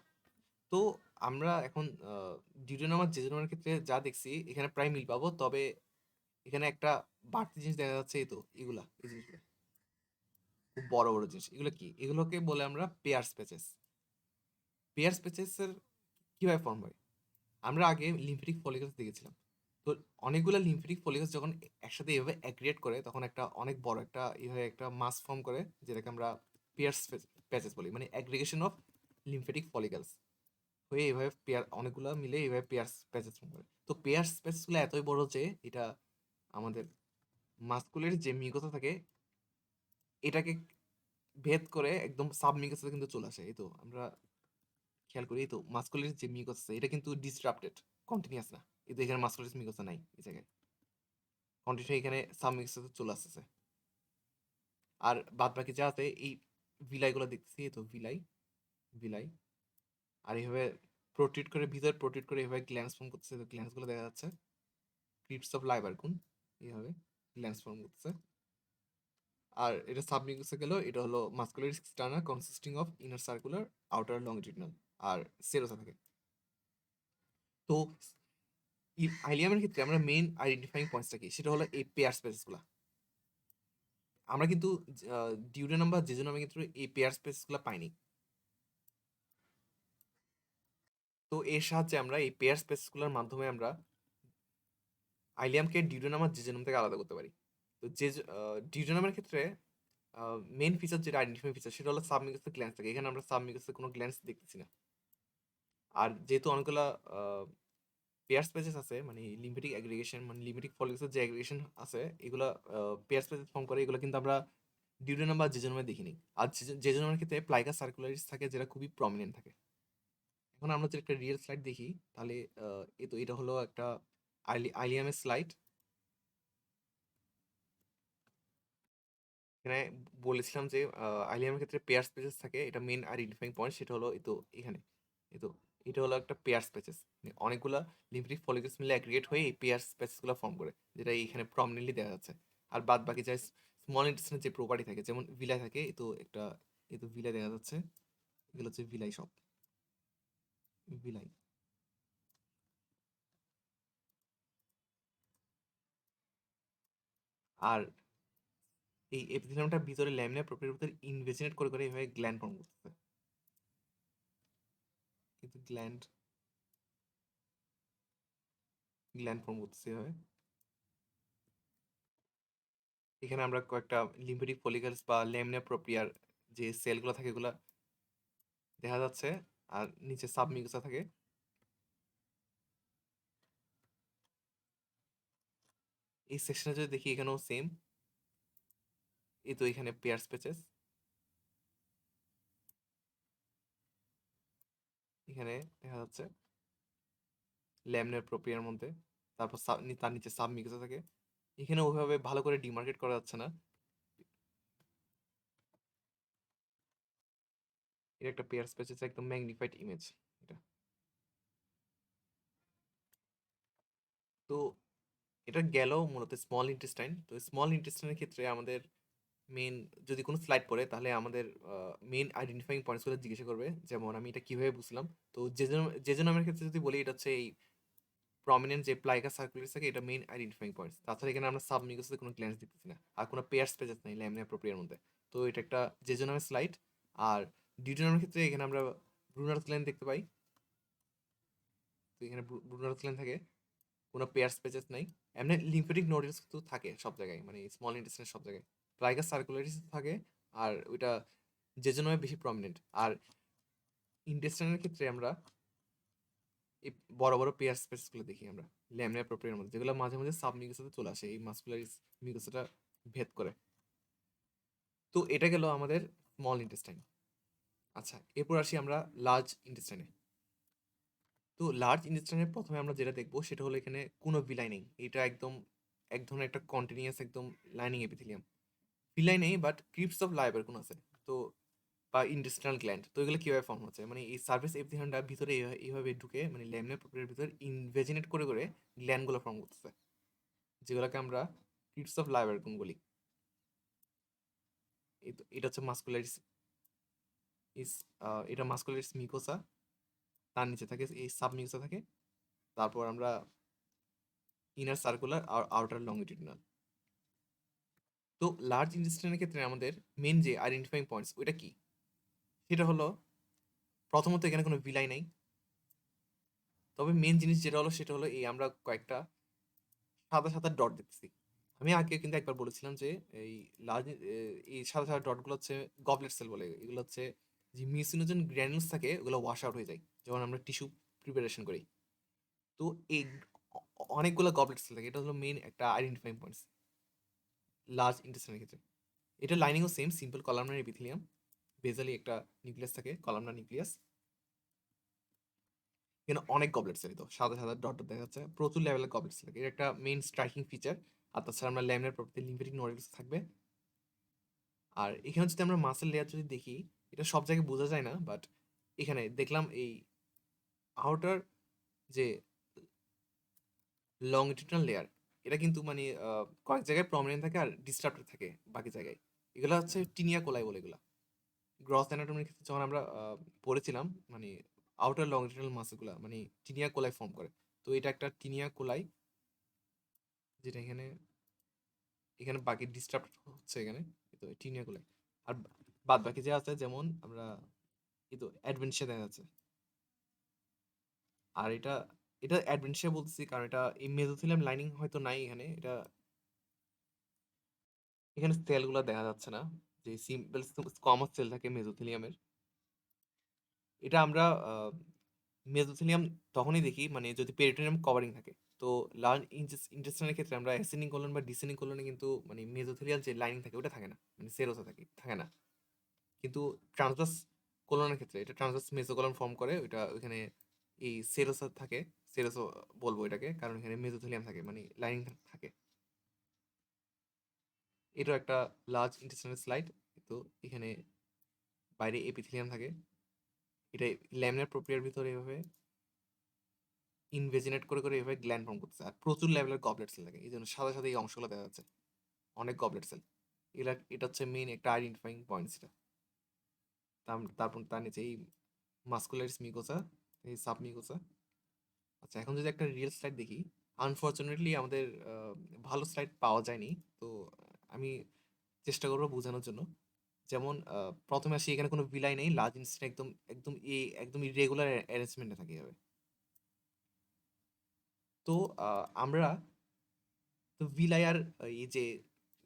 তো আমরা এখন ডিউডেনাম আর জেজুনামের ক্ষেত্রে যা দেখছি এখানে প্রায় মিল পাবো, তবে এখানে একটা বাড়তি জিনিস দেখা যাচ্ছে। এই তো এগুলা, এই জিনিসগুলো খুব বড় বড় জিনিস, এগুলো কি? এগুলোকে বলে আমরা পেয়ার স্পেচেস। পেয়ার স্পেচেসের কিভাবে ফর্ম হয়? আমরা আগে লিম্ফেটিক ফলিকলস দেখেছিলাম। তো অনেকগুলো লিম্ফেটিক ফলিকলস যখন একসাথে এভাবে অ্যাগ্রিগেট করে তখন একটা অনেক বড় একটা এভাবে একটা মাস ফর্ম করে, যেটাকে আমরা পেয়ার প্যাচেস বলি, মানে অ্যাগ্রিগেশন অফ লিম্ফেটিক ফলিকলস হয়ে এভাবে পেয়ার অনেকগুলো মিলে এভাবে পেয়ার প্যাচেস ফর্ম করে। তো পেয়ার প্যাচেসগুলো এতই বড় যে এটা আমাদের মাস্কুলের যে মিউকোসা থাকে এটাকে ভেদ করে একদম সাব মিউকোসা কিন্তু চলে আসে। এই তো আমরা খেয়াল করি, এই তো মাস্কুলার যে মিউকাস আছে এটা কিন্তু ডিসরাপ্টেড, কন্টিনিউয়াস না। এই তো এখানে মাস্কুলার মিউকাস নাই এই জায়গায়, কন্টিনিউ এখানে সাব মিউকাস চলে আসতেছে। আর বাদ বাকি যা আছে এই ভিলাইগুলো দেখতেছি, এই তো ভিলাই, ভিলাই, আর এইভাবে প্রোট্রিট করে ভিতরে প্রোট্রিট করে এভাবে গ্ল্যান্স ফর্ম করতেছে, তো গ্ল্যান্স গুলো দেখা যাচ্ছে ক্রিপস অফ লাইবারকুন, এইভাবে গ্ল্যান্স ফর্ম করতেছে। আর এটা সাব মিউকাসে গেল, এটা হলো muscular externa consisting of inner circular outer longitudinal আর সেরোসা থাকে। তো আইলিয়ামের ক্ষেত্রে আমরা মেইন আইডেন্টিফাইং পয়েন্টসটা কি, সেটা হলো এই পেয়ার স্পেসগুলো। আমরা কিন্তু ডিউডেনাম বা জেজুনামের ক্ষেত্রে এই পেয়ার স্পেসগুলো পাইনি। তো এর সাহায্যে আমরা এই পেয়ার স্পেসগুলোর মাধ্যমে আমরা আইলিয়ামকে ডিউডেনাম আর জেজুনাম থেকে আলাদা করতে পারি। তো যে ডিউডেনামের ক্ষেত্রে মেইন ফিচার যেটা আইডেন্টিফাইং ফিচার সেটা হলো সাবমিউকাসের গ্ল্যান্স থাকে। এখানে আমরা সাবমিউকাসের কোনো গ্ল্যান্স দেখতেছি না। আর যেহেতু অনেকগুলা পেয়ার স্পেসেস আছে, মানে লিম্ফেটিক অ্যাগ্রিগেশন, মানে লিম্ফেটিক ফলিকলসের যে অ্যাগ্রিগেশন আছে এগুলা পেয়ার স্পেসেস ফর্ম করে, এগুলো কিন্তু আমরা ডিউডেনাম বা জেজুনামে দেখিনি। আর জেজুনামের ক্ষেত্রে প্লাইকা সার্কুলারিস থাকে, যেটা খুবই প্রমিনেন্ট থাকে। এখন আমরা যদি একটা রিয়েল স্লাইড দেখি তাহলে এই তো এটা হলো একটা আইলিয়ামের স্লাইড। এখানে বলেছিলাম যে আইলিয়ামের ক্ষেত্রে পেয়ার স্পেসেস থাকে, এটা মেইন আইডেন্টিফাইং পয়েন্ট। সেটা হলো এই তো এখানে, এই তো এটা হলো একটা পেয়ার স্পেসেস, অনেকগুলা লিম্ফেটিক ফলিকলস মিলে অ্যাগ্রিগেট হয়ে এই পেয়ার স্পেসেসগুলো ফর্ম করে, যেটা এইখানে প্রমিনেন্টলি দেখা যাচ্ছে। আর বাদ বাকি যা স্মল ইন্টেস্টিনের যে প্রপার্টি থাকে, যেমন ভিলাই থাকে, এই তো একটা এই তো ভিলাই দেখা যাচ্ছে, এগুলো হচ্ছে ভিলাই সব। ভিলাইন। আর এই এপিথেলিয়ামটার ভিতরে ল্যামিনার প্রোপিয়ার ভিতরে ইনভেজিনেট করে এভাবে গ্ল্যান্ড ফর্ম করতেছে, কিন্তু গ্ল্যান্ড ফর্ম করতেছে এভাবে। এখানে আমরা কয়েকটা লিম্ফেটিক ফলিকলস বা ল্যামিনার প্রোপিয়ার যে সেলগুলো থাকে এগুলা দেখা যাচ্ছে, আর নিচে সাবমিউকাসা থাকে। এই সেকশনে যদি দেখি এখানেও সেম, এই তো এখানে পেয়ার স্পেচেস, এখানে দেখা যাচ্ছে ল্যামিনার প্রোপিয়ার মধ্যে, তারপর তার নিচে সাবমিউকাসা থাকে। এখানে ওইভাবে ভালো করে ডিমার্কেট করা যাচ্ছে না। এটা একটা পেয়ার স্পেসেস, একদম ম্যাগনিফাইড ইমেজ এটা। তো এটা গেল মূলত স্মল ইন্টেস্টাইন। তো স্মল ইন্টেস্টাইনের ক্ষেত্রে আমাদের মেন, যদি কোনো স্লাইড পড়ে তাহলে আমাদের মেন আইডেন্টিফাইং পয়েন্টসগুলো জিজ্ঞাসা করবে। যেমন আমি এটা কিভাবে বুঝলাম, তো জেজোনামের ক্ষেত্রে যদি বলি, এটা হচ্ছে এই প্রমিনেন্ট যে প্লাইকা সার্কুলারিস থাকে, এটা মেইন আইডেন্টিফাইং পয়েন্টস। তাছাড়া এখানে আমরা সাবমিউকাসে কোনো গ্ল্যান্স দেখতেছি না, আর কোনো পেয়ার স্পেসেস নেই ল্যামিনার প্রোপিয়ার মধ্যে। তো এটা একটা জেজোনামের স্লাইড। আর ডিউটোনামের ক্ষেত্রে এখানে আমরা ব্রুনার গ্ল্যান্ড দেখতে পাই। তো এখানে ব্রুনার গ্ল্যান্ড থাকে, কোনো পেয়ার স্পেসেস নাই। এমনি লিম্ফেটিক নোডুলস তো থাকে সব জায়গায়, মানে স্মল ইন্টেস্টাইনের সব জায়গায়। প্লাইকা সার্কুলারিস থাকে, আর ওইটা জেজোনামে বেশি প্রমিনেন্ট। আর ইন্টেস্টাইনের ক্ষেত্রে আমরা এই বড় বড় পেয়ার স্পেসগুলো দেখি আমরা ল্যামিনার প্রোপিয়ার মধ্যে, যেগুলো মাঝে মাঝে সাবমিউকাসে চলে আসে এই মাসকুলারিস মিউকাসটা ভেদ করে। তো এটা গেল আমাদের স্মল ইন্টেস্টাইন। আচ্ছা, এরপর আসি আমরা লার্জ ইন্টেস্টাইনে। তো লার্জ ইন্টেস্টাইনের প্রথমে আমরা যেটা দেখবো সেটা হলো এখানে কোনো ভিলাই নেই। এটা একদম এক ধরনের একটা কন্টিনিউয়াস একদম লাইনিং এপিথেলিয়াম। ভিলাই নেই, বাট ক্রিপস অফ লাইবার কোন আছে। তো বা ইন্টেস্টিনাল গ্ল্যান্ড, তো এগুলো কিভাবে ফর্ম হচ্ছে, মানে এই সার্ফেস এপিথেলিয়ামটা ভিতরে এইভাবে ঢুকে, মানে ল্যামিনার প্রোপিয়ার ভিতরে ইনভেজিনেট করে গ্ল্যান্ডগুলো ফর্ম করতেছে, যেগুলোকে আমরা ক্রিপস অফ লাইবার বলি। এটা হচ্ছে মাস্কুলারিস ইস, এটা মাস্কুলারিস মিকোসা। তার নিচে থাকে এই সাবমিউকোসা থাকে। তারপর আমরা ইনার সার্কুলার আর আউটার লংগিটিউডিনাল। তো লার্জ ইন্টেস্টাইনের ক্ষেত্রে আমাদের মেন যে আইডেন্টিফাইং পয়েন্টস ওইটা কি, সেটা হলো প্রথমত এখানে কোনো ভিলাই নাই। তবে মেন জিনিস যেটা হলো সেটা হলো এই আমরা কয়েকটা সাদা সাদা ডট দেখতেছি। আমি আগে কিন্তু একবার বলেছিলাম যে এই লার্জ এই সাদা সাদা ডটগুলো হচ্ছে গবলেট সেল বলে। এগুলো হচ্ছে যে মিউসিনোজেন গ্র্যানুলস থাকে, ওগুলো ওয়াশ আউট হয়ে যায় যখন আমরা টিস্যু প্রিপারেশন করি। তো এই অনেকগুলো গবলেট সেল থাকে, এটা হলো মেইন একটা আইডেন্টিফাইং পয়েন্টস লার্জ ইন্টেস্টাইনের ক্ষেত্রে। এটা লাইনিংও সেম, সিম্পল কলামনার এপিথেলিয়াম। বেজালি একটা নিউক্লিয়াস থাকে, কলামনার নিউক্লিয়াস। এখানে অনেক গবলেট সেল, তো সাদা সাদা ডট ডট দেখা যাচ্ছে, প্রচুর লেভেলের গবলেট সেল থাকে। এটা একটা মেইন স্ট্রাইকিং ফিচার। আর তাছাড়া আমরা ল্যামিনার প্রপার্টি লিম্ফেটিক নোডুলস থাকবে। আর এখানে যদি আমরা মাসেল লেয়ার যদি দেখি, এটা সব জায়গায় বোঝা যায় না, বাট এখানে দেখলাম এই আউটার যে লংজিটিউডনাল লেয়ার, এটা কিন্তু মানে কয়েক জায়গায় প্রমিনেন্ট থাকে আর ডিস্টার্বড থাকে বাকি জায়গায়। এগুলো হচ্ছে টিনিয়া কোলাই বলে এগুলা। গ্রস অ্যানাটমির ক্ষেত্রে যখন আমরা পড়েছিলাম, মানে আউটার লংজিটিউডনাল মাসেলগুলা মানে টিনিয়া কোলাই ফর্ম করে। তো এটা একটা টিনিয়া কোলাই, যেটা এখানে এখানে বাকি ডিস্টার্ব হচ্ছে এখানে। তো টিনিয়া কোলাই। আর বাদ বাকি যে আছে, যেমন আমরা এই তো অ্যাডভেন্সার দেখা যাচ্ছে। আর এটা এটা অ্যাডভেন্সার বলতেছি কারণ এটা এই মেসোথেলিয়াম লাইনিং হয়তো নাই এখানে। এটা এখানে সেলগুলো দেখা যাচ্ছে না, যে সিম্পল স্কোয়ামাস সেল থাকে মেসোথেলিয়ামের। এটা আমরা মেসোথেলিয়াম তখনই দেখি মানে যদি পেরিটোনিয়াম কভারিং থাকে। তো লার্জ ইন্টেস্টাইনের ক্ষেত্রে আমরা অ্যাসেন্ডিং কোলন বা ডিসেন্ডিং কোলনে কিন্তু মানে মেসোথেলিয়াল যে লাইনিং থাকে ওটা থাকে না, মানে সেরোসা থাকে না। কিন্তু ট্রান্সভার্স কোলনের ক্ষেত্রে এটা ট্রান্সভার্স মেসোকোলন ফর্ম করে, ওইটা ওইখানে এই সেরোসা থাকে। সেরোসো বলবো এটাকে, কারণ এখানে মেসোথেলিয়াম থাকে, মানে লাইনিং থাকে। এটাও একটা লার্জ ইন্টেস্টাইনাল স্লাইড। তো এখানে বাইরে এপিথেলিয়াম থাকে। এটা ল্যামিনার প্রক্রিয়ার ভিতরে এভাবে ইনভেজিনেট করে এভাবে গ্ল্যান্ড ফর্ম করতেছে, আর প্রচুর লেভেলের গবলেট সেল থাকে, এই জন্য সাথে সাথে এই অংশগুলো দেখা যাচ্ছে অনেক গবলেট সেল। এটা হচ্ছে মেইন একটা আইডেন্টিফাইং পয়েন্ট। এটা তারপর তার নিচে এই মাস্কুলারিস মিকোসা, এই সাবমিউকোসা। আচ্ছা, এখন যদি একটা রিয়েল স্লাইড দেখি, আনফরচুনেটলি আমাদের ভালো স্লাইড পাওয়া যায়নি। তো আমি চেষ্টা করবো বোঝানোর জন্য। যেমন প্রথমে আসি, এখানে কোনো ভিলাই নেই, লার্জ ইনস্ট্যান্ট একদম একদম একদম ইরেগুলার অ্যারেঞ্জমেন্টে থাকে এভাবে। তো আমরা তো ভিলাই আর এই যে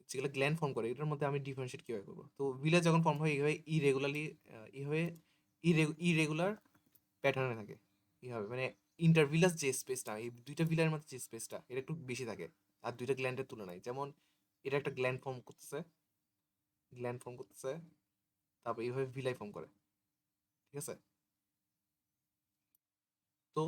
যেগুলো গ্ল্যান্ড ফর্ম করে এটার মধ্যে আমি ডিফারেন্সিয়েট কিভাবে করবো? তো ভিলাই যখন ফর্ম হয় এইভাবে ইরেগুলারলি, এইভাবে ইরেগুলার প্যাটার্নে থাকে। এইভাবে মানে ইন্টারভিলাস যে স্পেসটা, এই দুইটা ভিলার মধ্যে যে স্পেসটা এটা একটু বেশি থাকে আর দুইটা গ্ল্যান্ডের তুলনায়। যেমন এটা একটা গ্ল্যান্ড ফর্ম করতেছে, তারপর এইভাবে ভিলাই ফর্ম করে। ঠিক আছে? তো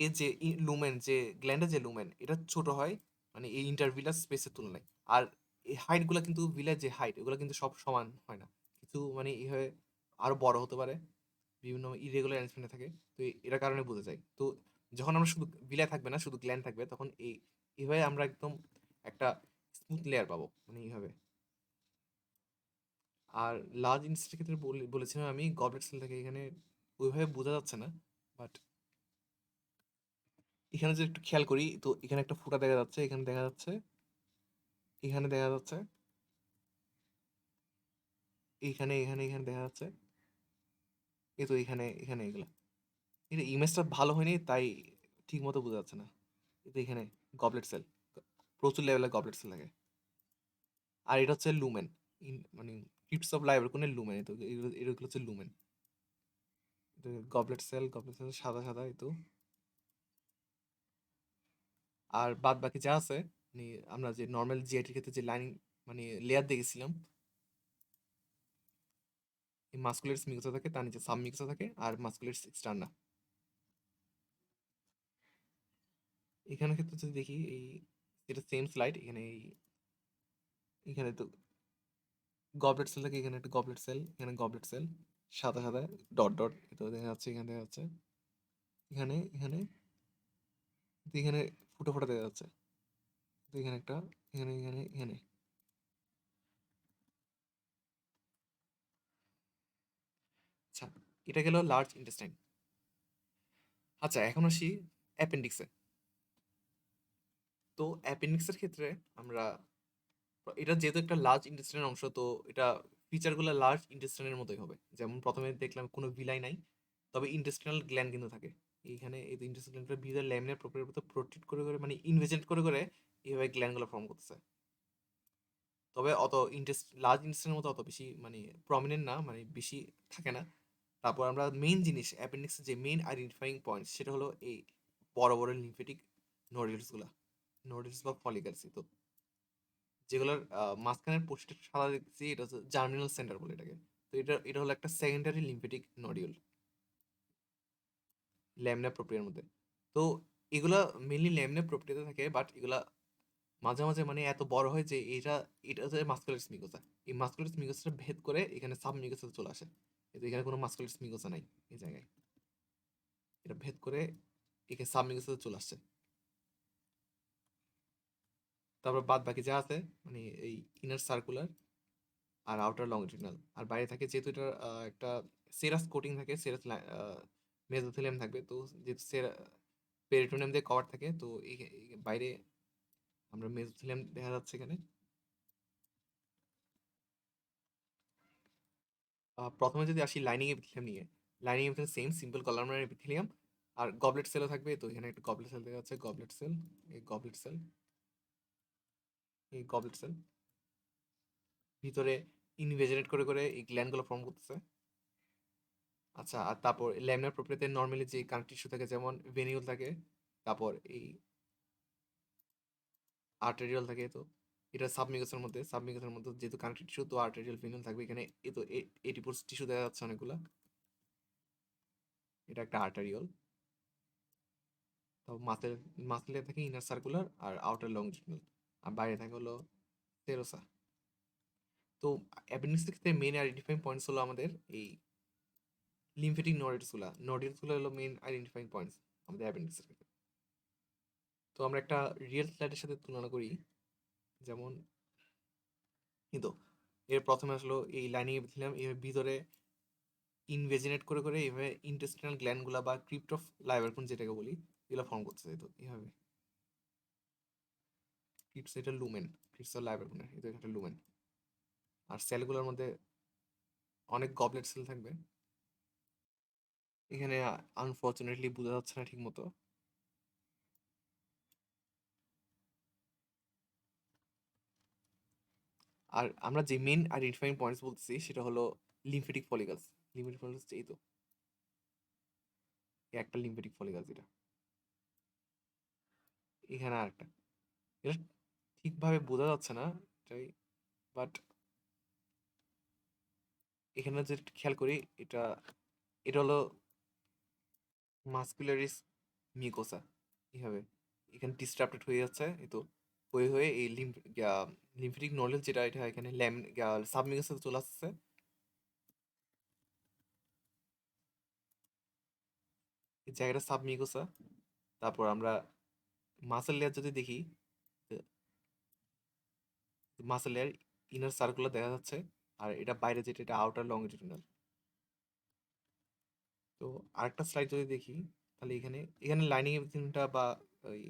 এর যে লুমেন, যে গ্ল্যান্ডের যে লুমেন এটা ছোট হয় মানে এই ইন্টারভিলাস স্পেসের তুলনায়। আর এই হাইট গুলা কিন্তু ভিলার যে হাইট এগুলো কিন্তু সব সমান হয় না, কিছু মানে এইভাবে আরো বড় হতে পারে, বিভিন্ন ইরেগুলার অ্যারেঞ্জমেন্টে থাকে। তো এটার কারণে বোঝা যায়। তো যখন আমরা শুধু ভিলায় থাকবে না, শুধু গ্ল্যান্ড থাকবে, তখন এইভাবে আমরা একদম একটা স্মুথ লেয়ার পাবো মানে এইভাবে। আর লার্জ ইনস্টের ক্ষেত্রে বলেছিলাম আমি গবলেট সেল থেকে, এখানে ওইভাবে বোঝা যাচ্ছে না, বাট এখানে যদি একটু খেয়াল করি, তো এখানে একটা ফুটা দেখা যাচ্ছে, এখানে দেখা যাচ্ছে, এখানে দেখা যাচ্ছে, এখানে দেখা যাচ্ছে, এই তো এখানে এখানে এগুলা। এটা ইমেজটা ভালো হয়নি তাই ঠিক মতো বোঝা যাচ্ছে না। কিন্তু এখানে গবলেট সেল, প্রচুর লেভেলের গবলেট সেল থাকে। আর এটা হচ্ছে লুমেন, মানে ক্রিপ্টস অফ লাইব্রেরি কোন লুমেন, তো এগুলো হচ্ছে লুমেন। গবলেট সেল সাদা সাদা এই তো। আর বাদ বাকি যা আছে, মানে আমরা যে নর্মাল জিআইটির ক্ষেত্রে যে লাইনিং মানে লেয়ার দেখেছিলাম, এই মাস্কুলেটস মিক্সা থাকে, তার নিচে সাব মিক্সা থাকে, আর মাস্কুলেটস এক্সটার্না। এখানে ক্ষেত্রে যদি দেখি, এই এটা সেম স্লাইড, এখানে এখানে তো গবলেট সেল থাকে, এখানে একটা গবলেট সেল, এখানে গবলেট সেল সাদা সাদা ডট ডট এটা দেখা যাচ্ছে, এখানে দেখা যাচ্ছে, এখানে এখানে এখানে ফুটো ফুটো দেখা যাচ্ছে, তো এখানে একটা, এখানে। আচ্ছা, এটা গেল লার্জ ইন্টেস্টাইন। আচ্ছা, এখন আসি অ্যাপেন্ডিক্সে। তো অ্যাপেন্ডিক্সের ক্ষেত্রে আমরা, এটা যেহেতু একটা লার্জ ইন্টেস্টাইনের অংশ, তো এটা ফিচারগুলো লার্জ ইন্টেস্টাইনের মতোই হবে। যেমন প্রথমে দেখলাম কোনো ভিলাই নাই, তবে ইন্টেস্টিনাল গ্ল্যান্ড কিন্তু থাকে এইখানে। এই ইন্টেস্টিনাল গ্ল্যান্ডের ভিতরে ল্যামিনার প্রোপিয়ার মতো প্রোটেক্ট করে করে মানে ইনভেজেন্ট করে করে এইভাবে গ্ল্যান্ডগুলো ফর্ম করতেছে। তবে অত লার্জ ইন্টেস্টাইনের মতো অত বেশি মানে প্রমিনেন্ট না, মানে বেশি থাকে না। তারপর আমরা মেইন জিনিস অ্যাপেন্ডিক্সের যে মেইন আইডেন্টিফাইং পয়েন্ট, সেটা হলো এই বড় বড় লিম্ফেটিক নোডুলসগুলা, নোডুলস বা ফলিকলস। তো যেগুলোর মাঝখানের পোস্টটা সাদা দেখছি, এটা হচ্ছে জার্মিনাল সেন্টার বলে এটাকে। তো এটা হলো একটা সেকেন্ডারি লিম্ফেটিক নডিউল ল্যামিনার প্রোপিয়ার মধ্যে। তো এগুলা মেনলি ল্যামিনার প্রোপিয়াতে থাকে, বাট এগুলা মাঝে মাঝে মানে এত বড় হয় যে এটা হচ্ছে মাস্কুলারিস মিকোসা। এই মাস্কুলারিস মিকোসাটা ভেদ করে এখানে সাব মিকোসা চলে আসে। কিন্তু এখানে কোনো মাস্কুলারিস মিকোসা নাই এই জায়গায়, এটা ভেদ করে এখানে সাব মিকোসা চলে আসছে। তারপর বাদ বাকি যা আছে মানে এই ইনার সার্কুলার আর আউটার লংজিটুডিনাল, আর বাইরে থাকে যেহেতু এটা একটা সেরাস কোটিং থাকে, সেরাস মেসোথেলিয়াম থাকবে। তো যেহেতু পেরিটোনিয়াম দিয়ে কভার থাকে, তো বাইরে আমরা মেসোথেলিয়াম দেখা যাচ্ছে এখানে। প্রথমে যদি আসি লাইনিং এপিথেলিয়াম নিয়ে, lining epithelium same simple columnar epithelium. আর গবলেট সেলও থাকবে, তো এখানে একটা গবলেট সেল দেখা যাচ্ছে, গবলেট সেল, এই গবলেট সেল, এই গবলেট সেল ভিতরে ইনভেজিনেট করে করে এই গ্ল্যান্ডগুলো ফর্ম করতেছে। আচ্ছা, আর তারপর ল্যামিনার প্রোপিয়াতে নর্মালি যে কানেক্টিভ টিস্যু থাকে, যেমন ভেনিউল থাকে, তারপর এই আর্টেরিয়াল থাকে। তো এটা সাবমিউকাসের মধ্যে যেহেতু কানেক্টিভ টিস্যু, তো আর্টেরিয়াল ভেনিউল থাকবে এখানে। এই তো এটিপোস টিস্যু দেখা যাচ্ছে অনেকগুলা, এটা একটা আর্টারিয়ল। তো মাসেলে থাকে ইনার সার্কুলার আর আউটার লংজিটুডিনাল, আর বাইরে থাকে হলো সেরোসা। তো অ্যাপেন্ডিক্সের ক্ষেত্রে মেইন আইডেন্টিফাইং পয়েন্টস হলো আমাদের এই লিম্ফেটিক নোডুলসগুলো হলো মেইন আইডেন্টিফাইং পয়েন্টস আমাদের অ্যাপেন্ডিক্সের ক্ষেত্রে। তো আমরা একটা রিয়েল স্লাইডের সাথে তুলনা করি। যেমন কিন্তু এর প্রথমে আসলো এই লাইনিং এপিথেলিয়াম, এর ভিতরে ইনভেজিনেট করে করে এইভাবে ইন্টেস্টিনাল গ্ল্যান্ডগুলা বা ক্রিপ্ট অফ লাইভারকুন যেটাকে বলি এগুলো ফর্ম করতে তো এইভাবে ক্রিপ্টস এটা লুমেন, ক্রিপ্টস অফ লাইভারকুনের এটা একটা লুমেন। আর সেলগুলোর মধ্যে অনেক গবলেট সেল থাকবে। এখানে আনফর্চুনেটলি বোঝা যাচ্ছে না ঠিক মতো। আর আমরা যে মেন আইডেন্টিফাইং পয়েন্টস বলতেছি সেটা হলো লিম্ফেটিক ফলিকলস। লিম্ফেটিক ফলিকলস এই তো একটা লিম্ফেটিক ফলিকলস এটা, এখানে আরেকটা। এটা ঠিকভাবে বোঝা যাচ্ছে না এটাই, বাট এখানে যে খেয়াল করি এটা এটা হলো মাসকুলারিস মিউকোসা। এইভাবে এখানে ডিস্টার্বেড হয়ে যাচ্ছে এই তো, হয়ে হয়ে এই লিম্ফেটিক নলেজ যেটা এটা এখানে সাবমিউকাসে চলে আসছে। এই জায়গাটা সাবমিউকোসা। তারপর আমরা মাসেল লেয়ার যদি দেখি, মাসেল লেয়ার ইনার সার্কুলার দেখা যাচ্ছে, আর এটা বাইরে যেটা এটা আউটার লংজিটিউডাল। তো আরেকটা স্লাইড যদি দেখি তাহলে এখানে এখানে লাইনিং এভিথিংটা বা ওই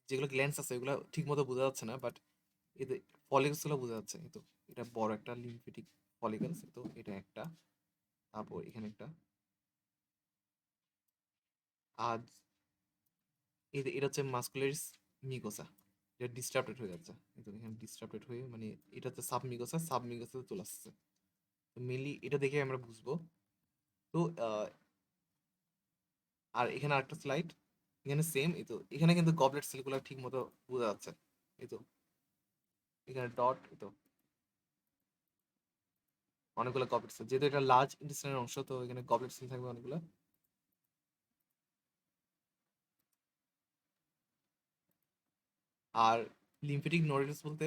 যেগুলো গ্ল্যান্স আছে ওগুলো ঠিক মতো বোঝা যাচ্ছে না, বাট এতে ফলিকলস গুলো বোঝা যাচ্ছে। এই তো এটা বড় একটা লিম্ফেটিক ফলিকলস, তো এটা একটা, তারপর এখানে একটা। আর এটা হচ্ছে মাসকুলারিস মিউকোসা, এটা ডিস্টার্বেড হয়ে যাচ্ছে। এই তো এখানে ডিস্টার্বেড হয়ে মানে এটা হচ্ছে সাবমিউকোসা, সাবমিউকোসা চলে আসছে। তো মেনলি এটা দেখে আমরা বুঝবো। তো আর এখানে আরেকটা স্লাইড, এখানে সেম। এই তো এখানে কিন্তু গবলেট সেলগুলো ঠিক মতো বোঝা যাচ্ছে। এই তো এখানে ডট, এই তো অনেকগুলো গবলেট সেল, যেহেতু এটা লার্জ ইন্টেস্টাইনের অংশ তো এখানে গবলেট সেল থাকবে অনেকগুলো। আর লিম্ফেটিক নোডুলস বলতে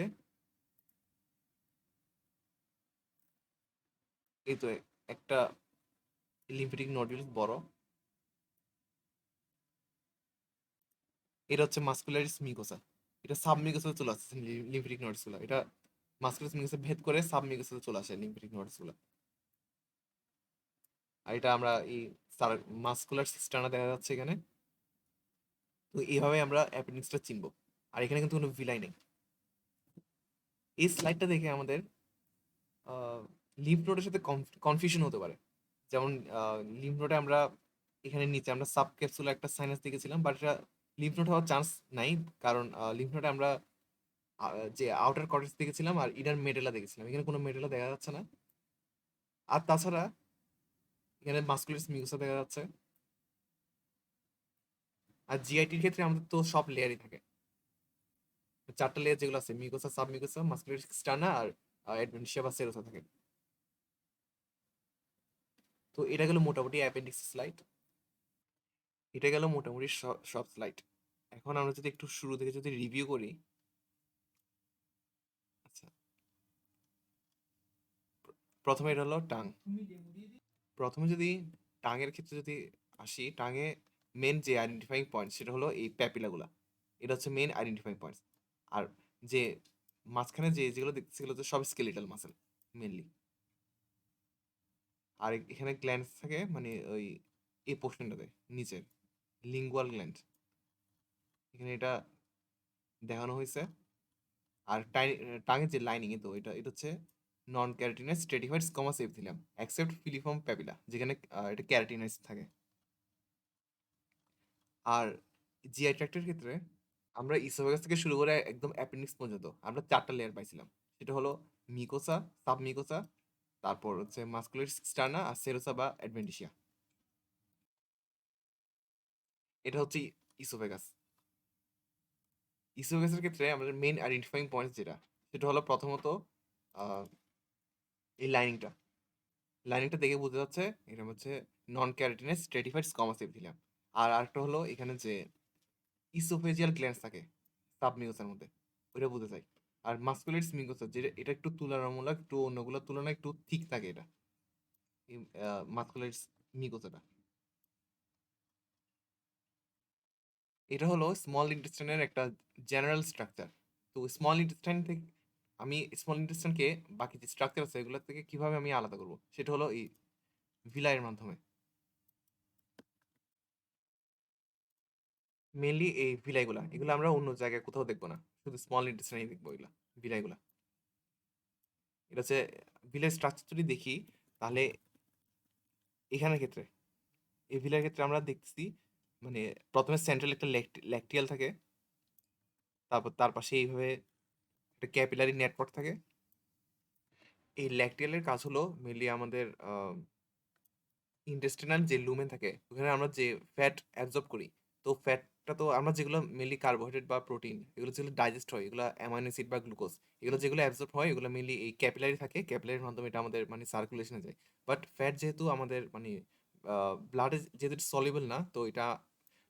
এই তো একটা লিম্ফেটিক নোডুলস বড়, এটা হচ্ছে মাসকুলারিস মিউকোসা। এটা সাবমিউকোসাতে চলে আসছে লিম্ফেটিক নোডুলস গুলো, এটা মাসকুলারিস মিউকোসা ভেদ করে সাবমিউকোসাতে চলে আসে লিম্ফেটিক নোডুলস গুলো। আর এটা আমরা এই মাসকুলার সিস্টানা দেখা যাচ্ছে এখানে। তো এইভাবে আমরা অ্যাপেন্ডিক্সটা চিনবো। আর এখানে কিন্তু কোনো ভিলাই নেই। এই স্লাইডটা দেখে আমাদের লিম্ফ নোডের সাথে কনফিউশন হতে পারে। যেমন লিম্ফ নোডে আমরা এখানে নিচে আমরা সাব ক্যাপসুলার একটা সাইনাস দেখেছিলাম, বাট এটা লিম্ফ নোড হওয়ার চান্স নাই। কারণ লিম্ফ নোডে আমরা যে আউটার কর্টেক্স দেখেছিলাম আর ইনার মেডেলা দেখেছিলাম, এখানে কোনো মেডেলা দেখা যাচ্ছে না। আর তাছাড়া এখানে মাসকুলারিস মিউকোসা দেখা যাচ্ছে। আর জিআইটির ক্ষেত্রে আমাদের তো সব লেয়ারই থাকে, চারটা লেয়ার যেগুলো আছে মিউকোসা, সাব মিউকোসা, মাসকুলারিস এক্সটার্না আর অ্যাডভেন্টিসিয়া বা সেরোসা থাকে। তো এটা গেল মোটামুটি অ্যাপেন্ডিক্স স্লাইড। এটা গেল মোটামুটি সব স্লাইড। এখন আমরা যদি একটু শুরু থেকে যদি রিভিউ করি। আচ্ছা, প্রথমে এটা হলো টাং। প্রথমে যদি টাঙের ক্ষেত্রে যদি আসি, টাঙে মেন যে আইডেন্টিফাইং পয়েন্ট সেটা হলো এই প্যাপিলাগুলা। এটা হচ্ছে মেন আইডেন্টিফাইং পয়েন্টস। আর যে মাঝখানে যেগুলো দেখতেছি সেগুলো হচ্ছে সব স্কেলিটাল মাসেল মেনলি। আর এখানে গ্ল্যান্ডস থাকে মানে ওই এই পোর্শনটাতে নিচের লিঙ্গুয়াল গ্ল্যান্ড, এখানে এটা দেখানো হয়েছে। আর টাঙের যে লাইনিং তো এটা এটা হচ্ছে নন ক্যারাটিনাইজ স্ট্রেটিফাইড squamous epithelium except filiform papilla, যেখানে এটা ক্যারাটিনাইজ থাকে। আর জিআই ট্র্যাক্টের ক্ষেত্রে আমরা ইসোফেগাস থেকে শুরু করে একদম অ্যাপেন্ডিক্স পর্যন্ত আমরা চারটা লেয়ার পাইছিলাম। সেটা হলো মিকোসা, সাব মিকোসা, তারপর হচ্ছে মাসকুলার স্টার্না আর সেরোসা বা অ্যাডভেন্টিসিয়া। এটা হচ্ছে ইসোফেগাস। ইসোফেগাসের ক্ষেত্রে আমাদের মেইন আইডেন্টিফাইং পয়েন্ট যেটা সেটা হলো প্রথমত আহ, এই লাইনিংটা। লাইনিংটা দেখে বোঝা যাচ্ছে এটা হচ্ছে নন ক্যারাটিনাইজ স্ট্রেটিফাইড স্কোমাস এপিথেলিয়াম। আর আরেকটা হলো এখানে যে ইসোফেজিয়াল গ্ল্যান্ডস থাকে সাবমিউকাসের মধ্যে, ওইটা বোঝা যায়। আর মাস্কুলারিস মিউকাস যেটা এটা একটু তুলনামূলক একটু অন্যগুলোর তুলনায় একটু থিক থাকে এটা, মাস্কুলারিস মিউকাসটা। এটা হলো স্মল ইন্টেস্টাইনের একটা জেনারেল স্ট্রাকচার। তো স্মল ইন্টেস্টাইন থেকে আমি স্মল ইন্টেস্টাইনকে বাকি যে স্ট্রাকচার আছে এগুলোর থেকে কিভাবে আমি আলাদা করব সেটা হলো এই ভিলাইয়ের মাধ্যমে। মেইনলি এই ভিলাইগুলা, এগুলো আমরা অন্য জায়গায় কোথাও দেখবো না, শুধু স্মল ইন্টেস্টাইনেই দেখবো এগুলা, ভিলাইগুলা। এটা হচ্ছে ভিলাই স্ট্রাকচার যদি দেখি, তাহলে এখানের ক্ষেত্রে, এই ভিলার ক্ষেত্রে আমরা দেখতেছি মানে প্রথমে সেন্ট্রাল একটা ল্যাকটিয়াল থাকে, তারপর তার পাশে এইভাবে একটা ক্যাপিলারি নেটওয়ার্ক থাকে। এই ল্যাকটিয়ালের কাজ হলো মেনলি আমাদের ইন্টেস্টিনাল যে লুমেন থাকে ওখানে আমরা যে ফ্যাট অ্যাবজর্ব করি, তো ফ্যাটটা তো আমরা যেগুলো মেনলি কার্বোহাইড্রেট বা প্রোটিন, এগুলো যেগুলো ডাইজেস্ট হয়, এগুলো অ্যামাইনো অ্যাসিড বা গ্লুকোজ, এগুলো যেগুলো অ্যাবজর্ব হয় এগুলো মেনলি এই ক্যাপিলারি থাকে, ক্যাপিলারির মাধ্যমে এটা আমাদের মানে সার্কুলেশনে যায়। বাট ফ্যাট যেহেতু আমাদের মানে ব্লাডে যেহেতু সলিবল না, তো এটা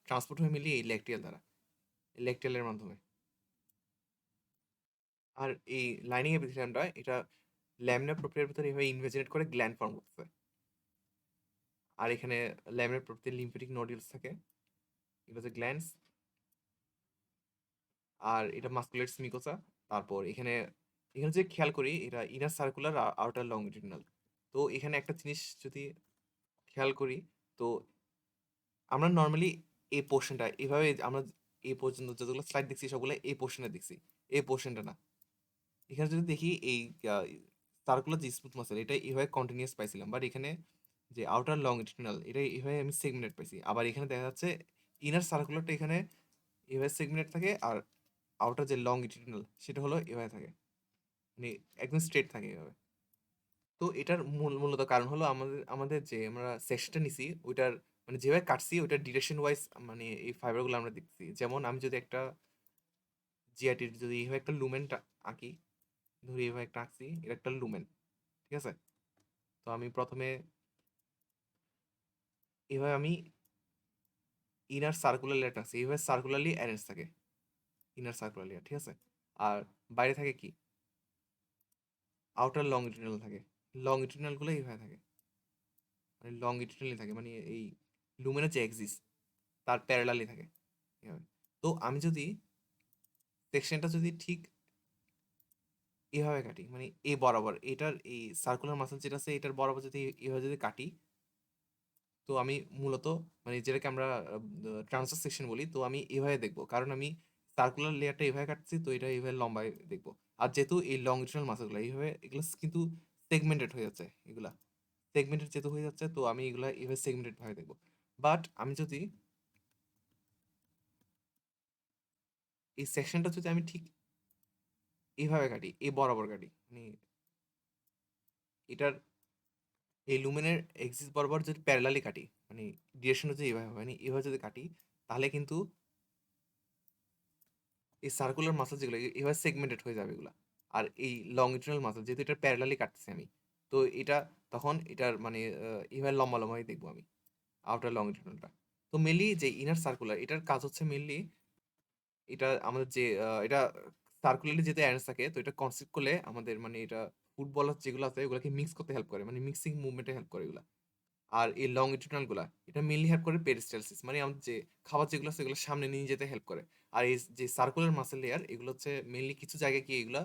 ট্রান্সপোর্ট হয় মেনলি এই ল্যাকটিয়াল দ্বারা, ল্যাকটিয়ালের মাধ্যমে। আর এই লাইনিং এপিথেলিয়ামটা এটা ল্যামিনার প্রোপিয়ার ভিতরে এভাবে ইনভেজিনেট করে গ্ল্যান্ড ফর্ম করতেছে। আর এখানে ল্যামিনার প্রোপিয়ার লিম্ফেটিক নোডিউলস থাকে, এটা হচ্ছে গ্ল্যান্ডস। আর এটা মাস্কুলার মিকোসা। তারপর এখানে এখানে যে খেয়াল করি এটা ইনার সার্কুলার আর আউটার লংজিটিউডিনাল। তো এখানে একটা জিনিস যদি খেয়াল করি, তো আমরা নর্মালি এই পোর্শনটা এভাবে আমরা এই পর্যন্ত যতগুলো স্লাইড দেখছি সবগুলো এই পোর্শনে দেখছি, এই পোর্শনটা না। এখানে যদি দেখি এই সার্কুলার যে স্মুথ মাসেল এটা এভাবে কন্টিনিউয়াস পাইছিলাম, বাট এখানে যে আউটার লংজিটিউডিনাল এটা এভাবে আমি সেগমেন্টেড পাইছি। আবার এখানে দেখা যাচ্ছে ইনার সার্কুলারটা এখানে এভাবে সেগমেন্টেড থাকে, আর আউটার যে লংজিটিউডিনাল সেটা হলো এভাবে থাকে, মানে একদম স্ট্রেট থাকে এভাবে। তো এটার মূলত কারণ হলো আমাদের আমাদের যে আমরা সেকশনটা নিছি ওইটার মানে যেভাবে কাটছি ওইটার ডিরেকশন ওয়াইজ মানে এই ফাইবারগুলো আমরা দেখছি। যেমন আমি যদি একটা জিআইটির যদি এইভাবে একটা লুমেনটা আঁকি, ধরি এইভাবে একটা আঁকছি, এটা একটা লুমেন, ঠিক আছে? তো আমি প্রথমে এভাবে আমি ইনার সার্কুলার লেয়ারটা আঁকছি, এইভাবে সার্কুলারলি অ্যারেঞ্জ থাকে ইনার সার্কুলার লেয়ার, ঠিক আছে? আর বাইরে থাকে কি আউটার লংজিটিউডিনাল থাকে, লংজিটিউডিনাল গুলো এইভাবে থাকে, মানে লংজিটিউডিনালি থাকে, মানে এই লুমেনের যে এক্সিস তার প্যারালালি থাকে এভাবে। তো আমি যদি সেকশনটা যদি ঠিক এভাবে কাটি, মানে এ বরাবর এটার এই সার্কুলার মাসল যেটা আছে এটার বরাবর যদি এভাবে যদি কাটি, তো আমি মূলত মানে যেটাকে আমরা ট্রান্সফার সেকশন বলি, তো আমি এভাবে দেখবো কারণ আমি সার্কুলার লেয়ারটা এভাবে কাটছি, তো এটা এভাবে লম্বায় দেখবো। আর যেহেতু এই লংজিটিউডাল মাসলগুলো এইভাবে এগুলো কিন্তু সেগমেন্টেড হয়ে যাচ্ছে, এগুলা সেগমেন্টেড যেহেতু হয়ে যাচ্ছে, তো আমি এগুলা এভাবে সেগমেন্টেড ভাবে দেখবো। বাট আমি যদি এই সেকশনটা যদি আমি ঠিক এইভাবে কাটি, এই বরাবর কাটি, মানে এটার এই লুমেনের এক্সিস বরাবর যদি প্যারালালি কাটি, মানে ডিরেকশন যদি এইভাবে হয়, মানে এইভাবে যদি কাটি, তাহলে কিন্তু এই সার্কুলার মাসল যেগুলো এভাবে সেগমেন্টেড হয়ে যাবে এগুলা। আর এই লংজিটিউডাল মাসল যেহেতু এটা প্যারালালি কাটতেছি আমি, তো এটা তখন এটার মানে এভাবে লম্বা লম্বাই দেখবো আমি আউটার লংজিটিউডালটা। তো মেনলি যে ইনার সার্কুলার এটার কাজ হচ্ছে মেনলি এটা আমাদের যে এটা সার্কুলারলি যেহেতু অ্যারেঞ্জ থাকে, তো এটা কনসিভ করলে আমাদের মানে এটা ফুটবলার যেগুলো আছে ওগুলোকে মিক্স করতে হেল্প করে, মানে মিক্সিং মুভমেন্টে হেল্প করে এগুলা। আর এই লংজিটিউডাল গুলা এটা মেইনলি হেল্প করে পেরিস্টালসিস, মানে আমাদের যে খাবার যেগুলো আছে এগুলো সামনে নিয়ে যেতে হেল্প করে। আর এই যে সার্কুলার মাসেল লেয়ার এগুলো হচ্ছে মেইনলি কিছু জায়গায় কি এগুলো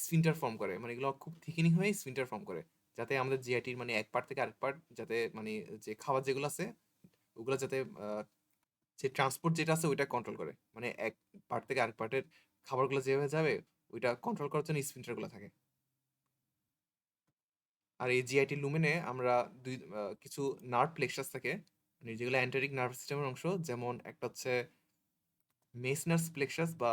স্ফিন্টার ফর্ম করে, মানে এগুলো খুব থিকিনিং হয়ে স্ফিন্টার ফর্ম করে, যাতে আমাদের জিআইটির মানে এক পার্ট থেকে আরেক পার্ট যাতে মানে যে খাবার যেগুলো আছে ওগুলো যাতে যে ট্রান্সপোর্ট যেটা আছে ওইটা কন্ট্রোল করে, মানে এক পার্ট থেকে আরেক পার্টের খাবারগুলো যেভাবে যাবে ওইটা কন্ট্রোল করার জন্য স্ফিন্টার গুলো থাকে। আর এই জিআইটি লুমেনে আমরা কিছু নার্ভ প্লেক্সাস থাকে, মানে যেগুলো অ্যান্টেরিক নার্ভাস সিস্টেমের অংশ, যেমন একটা হচ্ছে মেসনার্স প্লেক্সাস বা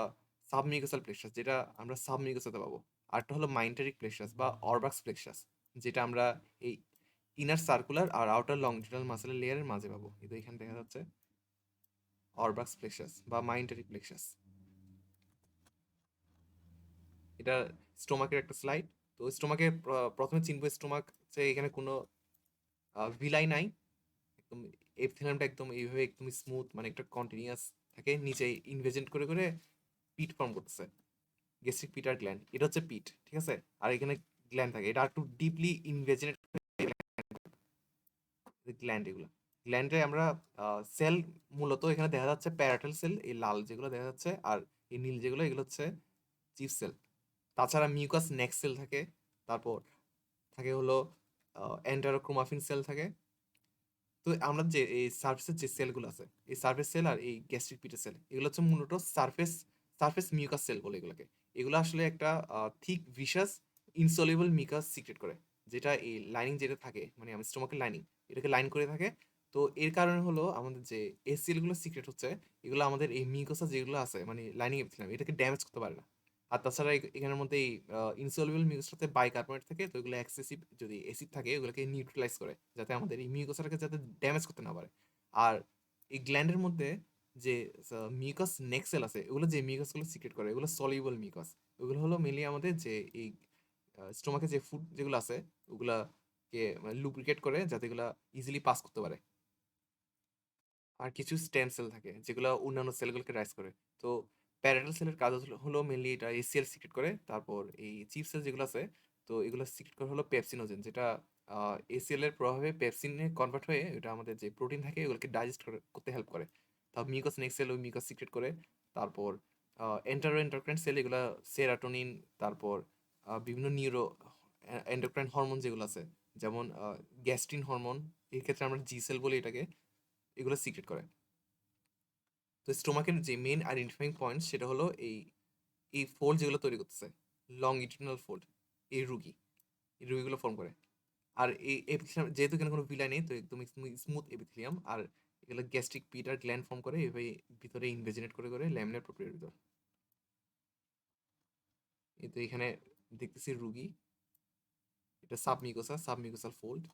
সাবমিউকাসাল প্লেক্সাস, যেটা আমরা সাবমিউকাসাতে পাবো। আরটা হলো মাইন্টারিক প্লেক্সাস বা অরবাক্স প্লেক্সাস, যেটা আমরা এই ইনার সার্কুলার আর আউটার লংজিটাল মাসেলের লেয়ারের মাঝে পাবো। কিন্তু এখানে দেখা যাচ্ছে অরবাক্স প্লেক্সাস বা মাইন্টারিক প্লেক্সাস। এটা স্টোমাকের একটা স্লাইড। তো স্টোমাকে প্রথমে চিনবো স্টোমাক যে এখানে কোনো ভিলাই নাই, একদম এপিথেলিয়ামটা একদম এইভাবে একদম স্মুথ, মানে একটা কন্টিনিউয়াস থাকে, নিচে ইনভেজেন্ট করে করে পিট ফর্ম করতেছে, গেস্ট্রিক পিট আর গ্ল্যান্ড, এটা হচ্ছে পিট, ঠিক আছে? আর এখানে গ্ল্যান্ড থাকে, এটা একটু ডিপলি ইনভেজেন্ট গ্ল্যান্ড, এগুলো গ্ল্যান্ডে আমরা সেল মূলত এখানে দেখা যাচ্ছে প্যারাটাল সেল, এই লাল যেগুলো দেখা যাচ্ছে, আর এই নীল যেগুলো এগুলো হচ্ছে চিফ সেল। তাছাড়া মিউকাস নেক সেল থাকে, তারপর থাকে হলো এন্টারোক্রোমাফিন সেল থাকে, তো আমরা যে এই সারফেসের যে সেলগুলো আছে, এই সারফেস সেল আর এই গ্যাস্ট্রিক পিটের সেল, এগুলো হচ্ছে মূলত সারফেস মিউকাস সেল বলে এগুলোকে। এগুলো আসলে একটা থিক ভিসাস ইনসলিউবল মিউকাস সিক্রেট করে, যেটা এই লাইনিং যেটা থাকে, মানে আমার স্টোমাকের লাইনিং, এটাকে লাইন করে থাকে। তো এর কারণে হলো আমাদের যে এই সেলগুলো সিক্রেট হচ্ছে, এগুলো আমাদের এই মিউকাসা যেগুলো আছে মানে লাইনিং এপিথেলিয়াম, এটাকে ড্যামেজ করতে পারে না। আর তাছাড়া এখানের মধ্যে এই ইনসলিউবল মিউকাসটাতে বাইকার্বনেট থাকে, তো এগুলো এক্সেসিভ যদি অ্যাসিড থাকে ওগুলোকে নিউট্রালাইজ করে, যাতে আমাদের এই মিউকাসটাকে যাতে ড্যামেজ করতে না পারে। আর এই গ্ল্যান্ডের মধ্যে যে মিউকাস নেক্সেল আছে, এগুলো যে মিউকাসগুলো সিক্রেট করে এগুলো সলিউবল মিউকাস। ওগুলো হলো মেনলি আমাদের যে এই স্টোমাকে যে ফুড যেগুলো আছে ওগুলাকে লুব্রিকেট করে, যাতে এগুলা ইজিলি পাস করতে পারে। আর কিছু স্টেম সেল থাকে যেগুলো অন্যান্য সেলগুলোকে রাইজ করে। তো প্যারাটাল সেলের কাজ হলো মেনলি এটা এসিএল সিক্রেট করে। তারপর এই চিপ সেল যেগুলো আছে, তো এগুলো সিক্রেট করে হলো পেপসিনোজেন, যেটা এসিএল এর প্রভাবে পেপসিনে কনভার্ট হয়ে এটা আমাদের যে প্রোটিন থাকে ওগুলোকে ডাইজেস্ট করতে হেল্প করে। তারপর মিউকাস নেক্সট সেল ওই মিউকাস সিক্রেট করে। তারপর এন্টারোক্রাইন সেল এগুলা সেরাটোনিন, তারপর বিভিন্ন নিউরো এন্ডোক্রাইন হরমোন যেগুলো আছে, যেমন গ্যাস্ট্রিন হরমোন, এর ক্ষেত্রে আমরা জি সেল বলি এটাকে, এগুলো সিক্রেট করে। তো স্টোমাকের যে মেইন আইডেন্টিফাইং পয়েন্ট সেটা হলো এই ফোল্ড যেগুলো তৈরি করতেছে, লংইটিউডিনাল ফোল্ড, এই রুগীগুলো ফর্ম করে। আর এই এপিথেলিয়াম যেহেতু এখানে কোনো ভিলাই নেই, তো একদম স্মুথ এপিথেলিয়াম। আর এগুলো গ্যাস্ট্রিক পিট আর গ্ল্যান্ড ফর্ম করে, এভাবে ভিতরে ইনভেজিনেট করে করে ল্যামিনার প্রক্রিয়ার ভিতর। এই তো এখানে দেখতেছি রুগী, এটা সাবমিউকোসাল ফোল্ড।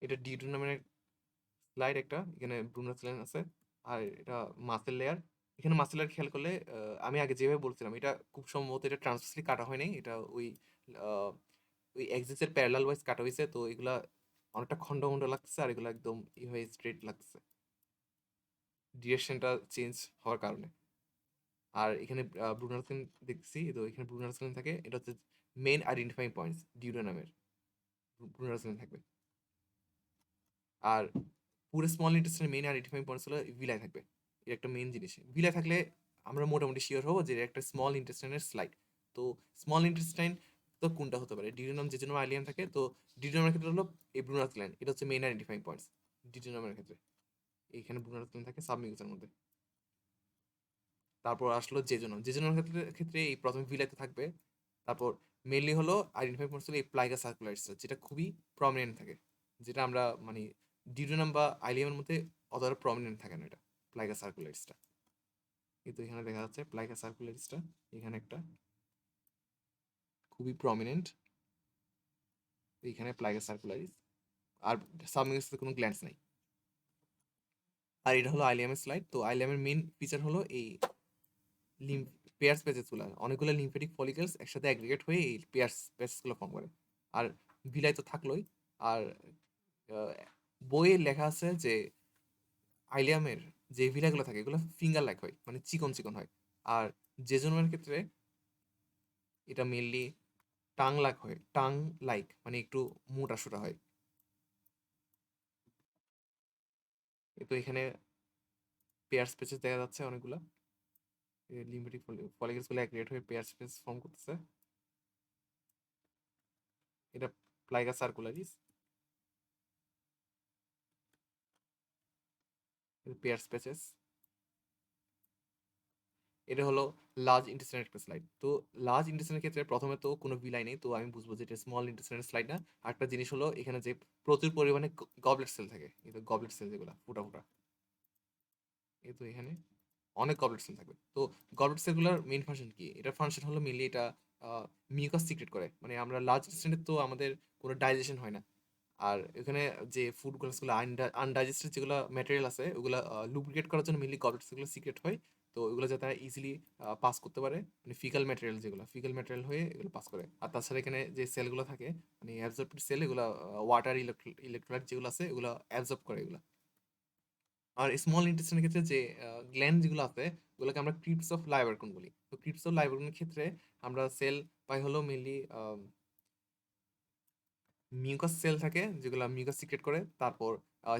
এটা ডিউটেনামের স্লাইড একটা, এখানে ব্রুনার স্লাইড আছে। আর এটা মাসেল লেয়ার। এখানে মাসেল লেয়ার খেয়াল করলে আমি আগে যেভাবে বলছিলাম, এটা খুব সম্ভবত এটা ট্রান্সভার্সলি কাটা হয় নাই, এটা আহ, ওই এক্সিসের প্যারালাল ওয়াইজ কাটা হয়েছে। তো এগুলা অনেকটা খন্ড খন্ড লাগতেছে, আর এগুলো একদম হয়ে স্ট্রেট লাগতেছে ডিরেকশনটা চেঞ্জ হওয়ার কারণে। আর এখানে ব্রুনার স্লাইন দেখতেছি, তো এখানে ব্রুনার স্লাইন থাকে, এটা হচ্ছে মেইন আইডেন্টিফাইং পয়েন্টস ডিউডেনামের, ব্রুনার স্লাইন থাকবে। আর পুরো স্মল ইন্টেস্টাইনের মেইন আইডেন্টিফাইং পয়েন্টস হলো ভিলাই থাকবে। এটা একটা মেইন জিনিস, ভিলাই থাকলে আমরা মোটামুটি শিওর হবো যে এটা একটা স্মল ইন্টেস্টাইনের স্লাইড। তো স্মল ইন্টেস্টাইন তো কোনটা হতে পারে, ডিউডেনাম যে জন্য আইলিয়াম থাকে, তো ডিউডেনামের ক্ষেত্রে হলো এই ব্রুনার গ্ল্যান্ড, এটা হচ্ছে মেইন আইডেন্টিফাইং পয়েন্টস ডিউডেনামের ক্ষেত্রে। এইখানে ব্রুনার গ্ল্যান্ড থাকে সাবমিউকাসের মধ্যে। তারপর আসলো জেজুনাম ক্ষেত্রে এই প্রথমে ভিলাইতে থাকবে। তারপর মেনলি হলো আইডেন্টিফাই করছিল এই প্লাইগা সার্কুলারিসটা, যেটা খুবই প্রমিনেন্ট থাকে, যেটা আমরা মানে ডিউডেনাম বা আইলিয়ামের মধ্যে অতটা প্রমিনেন্ট থাকে না এটা, প্লাইগা সার্কুলারিসটা। কিন্তু এখানে দেখা যাচ্ছে প্লাইগা সার্কুলারিসটা এখানে একটা খুবই প্রমিনেন্ট, এখানে প্লাইগা সার্কুলারিস। আর সাবমিউকাসে কোনো গ্ল্যান্ডস নাই। আর এটা হলো আইলিয়ামের স্লাইড। তো আইলিয়ামের মেইন ফিচার হলো এই পেয়ার্স প্যাচেস গুলা, অনেকগুলো লিম্ফেটিক ফলিকলস একসাথে অ্যাগ্রিগেট হয়ে এই প্যাচেস গুলো ফর্ম করে। আর ভিলাই তো থাকলোই। আর আহ, বইয়ে লেখা আছে যে আইলিয়ামের যে ভিলাগুলো থাকে এগুলো ফিঙ্গার লাইক হয়, মানে চিকন চিকন হয়। আর জেজুনামের ক্ষেত্রে এটা মেনলি টাং লাইক, মানে একটু মোটা সোটা হয়। তো এখানে পেয়ার্স প্যাচেস দেখা যাচ্ছে অনেকগুলা, লিম্ফেটিক ফলিকলস গুলো অ্যাগ্রিগেট হয়ে পেয়ার্স প্যাচেস ফর্ম করতেছে। এটা প্লাইগা সার্কুলারিস, পেয়ার্স প্যাচেস। এটা হলো লার্জ ইন্টেস্টাইনের একটা স্লাইড। তো লার্জ ইন্টেস্টাইনের ক্ষেত্রে প্রথমে তো কোনো ভিলাই নেই, তো আমি বুঝবো যে এটা স্মল ইন্টেস্টাইনের স্লাইড না। আরেকটা জিনিস হলো এখানে যে প্রচুর পরিমাণে গবলেট সেল থাকে, এই তো গবলেট সেল যেগুলো ফুটা ফুটা, এই তো এখানে অনেক গবলেট সেল থাকবে। তো গবলেট সেলগুলোর মেইন ফাংশন কি, এটার ফাংশন হলো মেনলি এটা মিউকাস সিক্রেট করে, মানে আমরা লার্জ ইন্টেস্টাইনে তো আমাদের কোনো ডাইজেশন হয় না। আর এখানে যে ফুড গুলো আনডাইজেস্টেড যেগুলো ম্যাটেরিয়াল আছে ওগুলো লুব্রিকেট করার জন্য মেনলি গবলেটস গুলো সিক্রেট হয়। তো ওগুলো যাতে ইজিলি পাস করতে পারে, মানে ফিকাল ম্যাটেরিয়াল হয়ে এগুলো পাস করে। আর তাছাড়া এখানে যে সেলগুলো থাকে, মানে অ্যাবজর্বড সেল, এগুলো ওয়াটার ইলেকট্রোলাইট যেগুলো আছে ওগুলো অ্যাবজর্ব করে এগুলো। আর স্মল ইন্টেস্টাইনের ক্ষেত্রে যে গ্ল্যান্ড যেগুলো আছে ওগুলোকে আমরা ক্রিপ্টস অফ লাইবারকুন বলি। তো ক্রিপ্টস অফ লাইবারকুনের ক্ষেত্রে আমরা সেল পাই হলো মেনলি মিউকাস সেল থাকে যেগুলো মিউকাস সিক্রেট করে। তারপর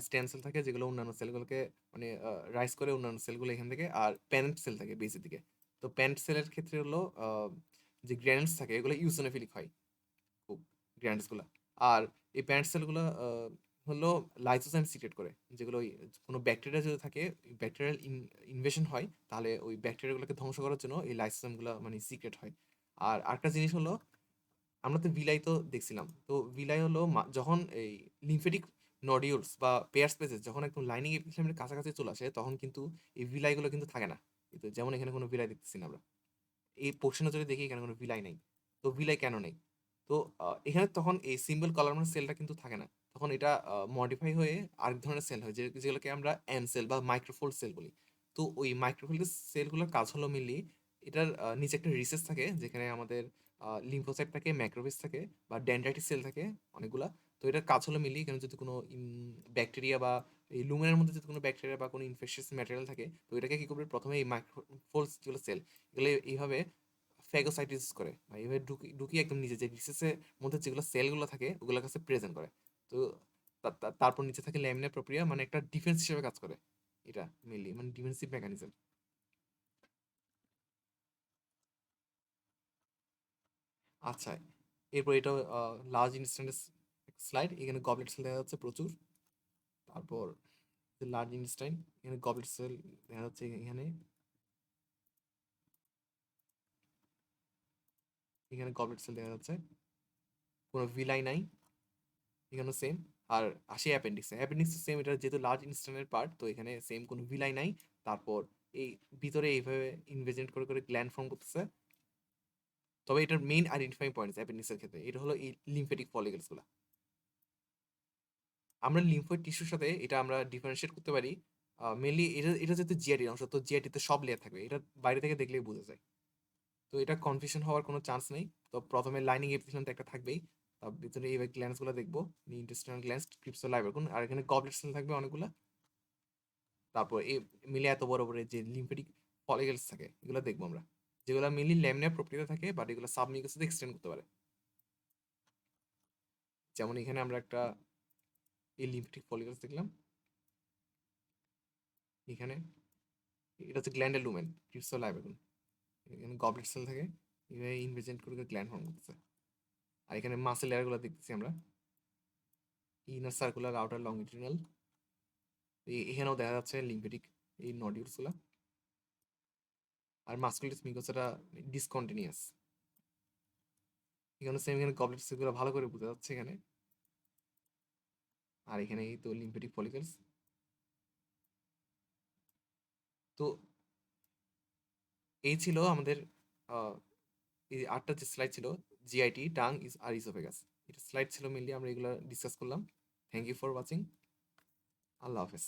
স্টেম সেল থাকে যেগুলো অন্যান্য সেলগুলোকে মানে রাইজ করে অন্যান্য সেলগুলো এখান থেকে। আর প্যারেন্ট সেল থাকে বেসের দিকে। তো প্যারেন্ট সেলের ক্ষেত্রে হলো যে গ্র্যানুলস থাকে এগুলো ইউসোনোফিলিক হয়। গ্ল্যান্ডসগুলা। আর এই প্যান্ট সেলগুলা হলো লাইসোজাইম সিক্রেট করে। যেগুলো ওই কোনো ব্যাকটেরিয়া যদি থাকে, ব্যাকটেরিয়াল ইনভেশন হয়, তাহলে ওই ব্যাকটেরিয়াগুলোকে ধ্বংস করার জন্য এই লাইসোজাইমগুলা মানে সিক্রেট হয়। আর আরেকটা জিনিস হলো, আমরা তো ভিলাই তো দেখছিলাম। তো ভিলাই হলো যখন এই লিম্ফেটিক নডিউলস বা পেয়ার স্পেসেস যখন একদম লাইনিং এপিথেলিয়ামের কাছাকাছি চলে আসে, তখন কিন্তু এই ভিলাইগুলো কিন্তু থাকে না। কিন্তু যেমন এখানে কোনো ভিলাই দেখতেছি না আমরা। এই পোর্শনে যদি দেখি এখানে কোনো ভিলাই নেই। তো ভিলাই কেন নেই? তো এখানে তখন এই সিম্বল কলামের সেলটা কিন্তু থাকে না। তখন এটা মডিফাই হয়ে আরেক ধরনের সেল হয়, যেগুলোকে আমরা এম সেল বা মাইক্রোফোল্ড সেল বলি। তো ওই মাইক্রোফোল্ড সেলগুলোর কাজ হলো মেইনলি এটার নিচে একটা রিসেস থাকে, যেখানে আমাদের লিম্ফোসাইট থাকে, ম্যাক্রোফেজ থাকে বা ডেনড্রাইটিস সেল থাকে অনেকগুলা। তো এটার কাজ হলো মেইনলি এখানে যদি কোনো ব্যাকটেরিয়া বা এই লুমেনের মধ্যে যদি কোনো ব্যাকটেরিয়া বা কোনো ইনফেকশাস ম্যাটেরিয়াল থাকে, তো এটাকে কি করবে, প্রথমে এই মাইক্রোফোল্ড যেগুলো সেল, এগুলো এইভাবে ফ্যাগোসাইটোসিস করে বা এইভাবে ঢুকিয়ে একদম নিচে যে রিসেসের মধ্যে যেগুলো সেলগুলো থাকে ওগুলোর কাছে প্রেজেন্ট করে। তো তারপর নিচে থাকে ল্যামিনার প্রক্রিয়া, মানে একটা ডিফেন্স হিসেবে কাজ করে। এটা মেইনলি মানে ডিফেন্সিভ মেকানিজম। আচ্ছা, এরপর এটা লার্জ ইনস্ট্যান্ট স্লাইড, এখানে গবলেট সেল দেখা যাচ্ছে প্রচুর। তারপর লার্জ ইনস্টাইন, এখানে গবলেট সেল দেখা যাচ্ছে এখানে। এখানে গবলেট সেল দেখা যাচ্ছে, কোনো ভিলাই নাই। এখানে সেম। আর আসি অ্যাপেন্ডিক্সে, অ্যাপেন্ডিক্স সেম, এটা যেহেতু লার্জ ইনস্টেন্টের পার্ট, তো এখানে সেম কোনো ভিলাই নাই। তারপর এই ভিতরে এইভাবে ইনভেজেন্ট করে করে গ্ল্যান্ড ফর্ম করতেছে। তবে এটার মেইন আইডেন্টিফাইং পয়েন্টস অ্যাপেন্ডিক্সের ক্ষেত্রে এটা হলো এই লিম্ফেটিক ফলিকলস গুলা। আমরা লিম্ফোয়েড টিস্যুর সাথে এটা আমরা ডিফারেন্সিয়েট করতে পারি। মেনলি এটা এটা যেহেতু জিআইটি অংশ, তো জিআইটিতে সব লেয়ার থাকবে, এটা বাইরে থেকে দেখলেই বোঝা যায়। তো এটা কনফিউশন হওয়ার কোনো চান্স নেই। তো প্রথমে লাইনিং এপিথেলিয়াম তো একটা থাকবেই, তার ভিতরে এই গ্ল্যান্ডস গুলো দেখবো, ইন্টেস্টিনাল গ্ল্যান্ডস, ক্রিপ্সো লাইবারকুন, আর এখানে গবলেট সেল থাকবে অনেকগুলা। তারপর এই মিলে এত বড় বড় যে লিম্ফেটিক ফলিকলস থাকে এগুলো দেখবো আমরা, যেগুলো মেনলি ল্যামিনার প্রকৃতিতে থাকে, বাট এগুলো সাবমিউকাসে এক্সটেন্ড করতে পারে। যেমন এখানে আমরা একটা এই লিম্ফেটিক ফলিকলস দেখলাম এখানে। এটা হচ্ছে গ্ল্যান্ডের লুমেন, ক্রিপ্সো লাইবারকুন। এখানে গবলেট সেল থাকে, এভাবে ইনভেজেন্ট করে গ্ল্যান্ড ফর্ম করতেছে। আর এখানে মাসেল লেয়ারগুলো দেখতেছি আমরা, ইনার সার্কুলার, আউটার লংগিটিউডিনাল। এখানেও দেখা যাচ্ছে লিম্ফেটিক এই নডিউলসগুলো। আর মাসকুলারিস মিকোসাটা ডিসকন্টিনিউয়াস। এখানে সেম, এখানে গবলেট সেলগুলো ভালো করে বোঝা যাচ্ছে এখানে। আর এখানে এই তো লিম্ফেটিক ফলিকলস। তো এই ছিল আমাদের আহ, এই 8টা যে স্লাইড ছিল, জিআইটি, টাং আর ইসোফেগাস, এটা স্লাইড ছিল মেনলি, আমরা এগুলো ডিসকাস করলাম। Thank you for watching. আল্লাহ হাফেজ।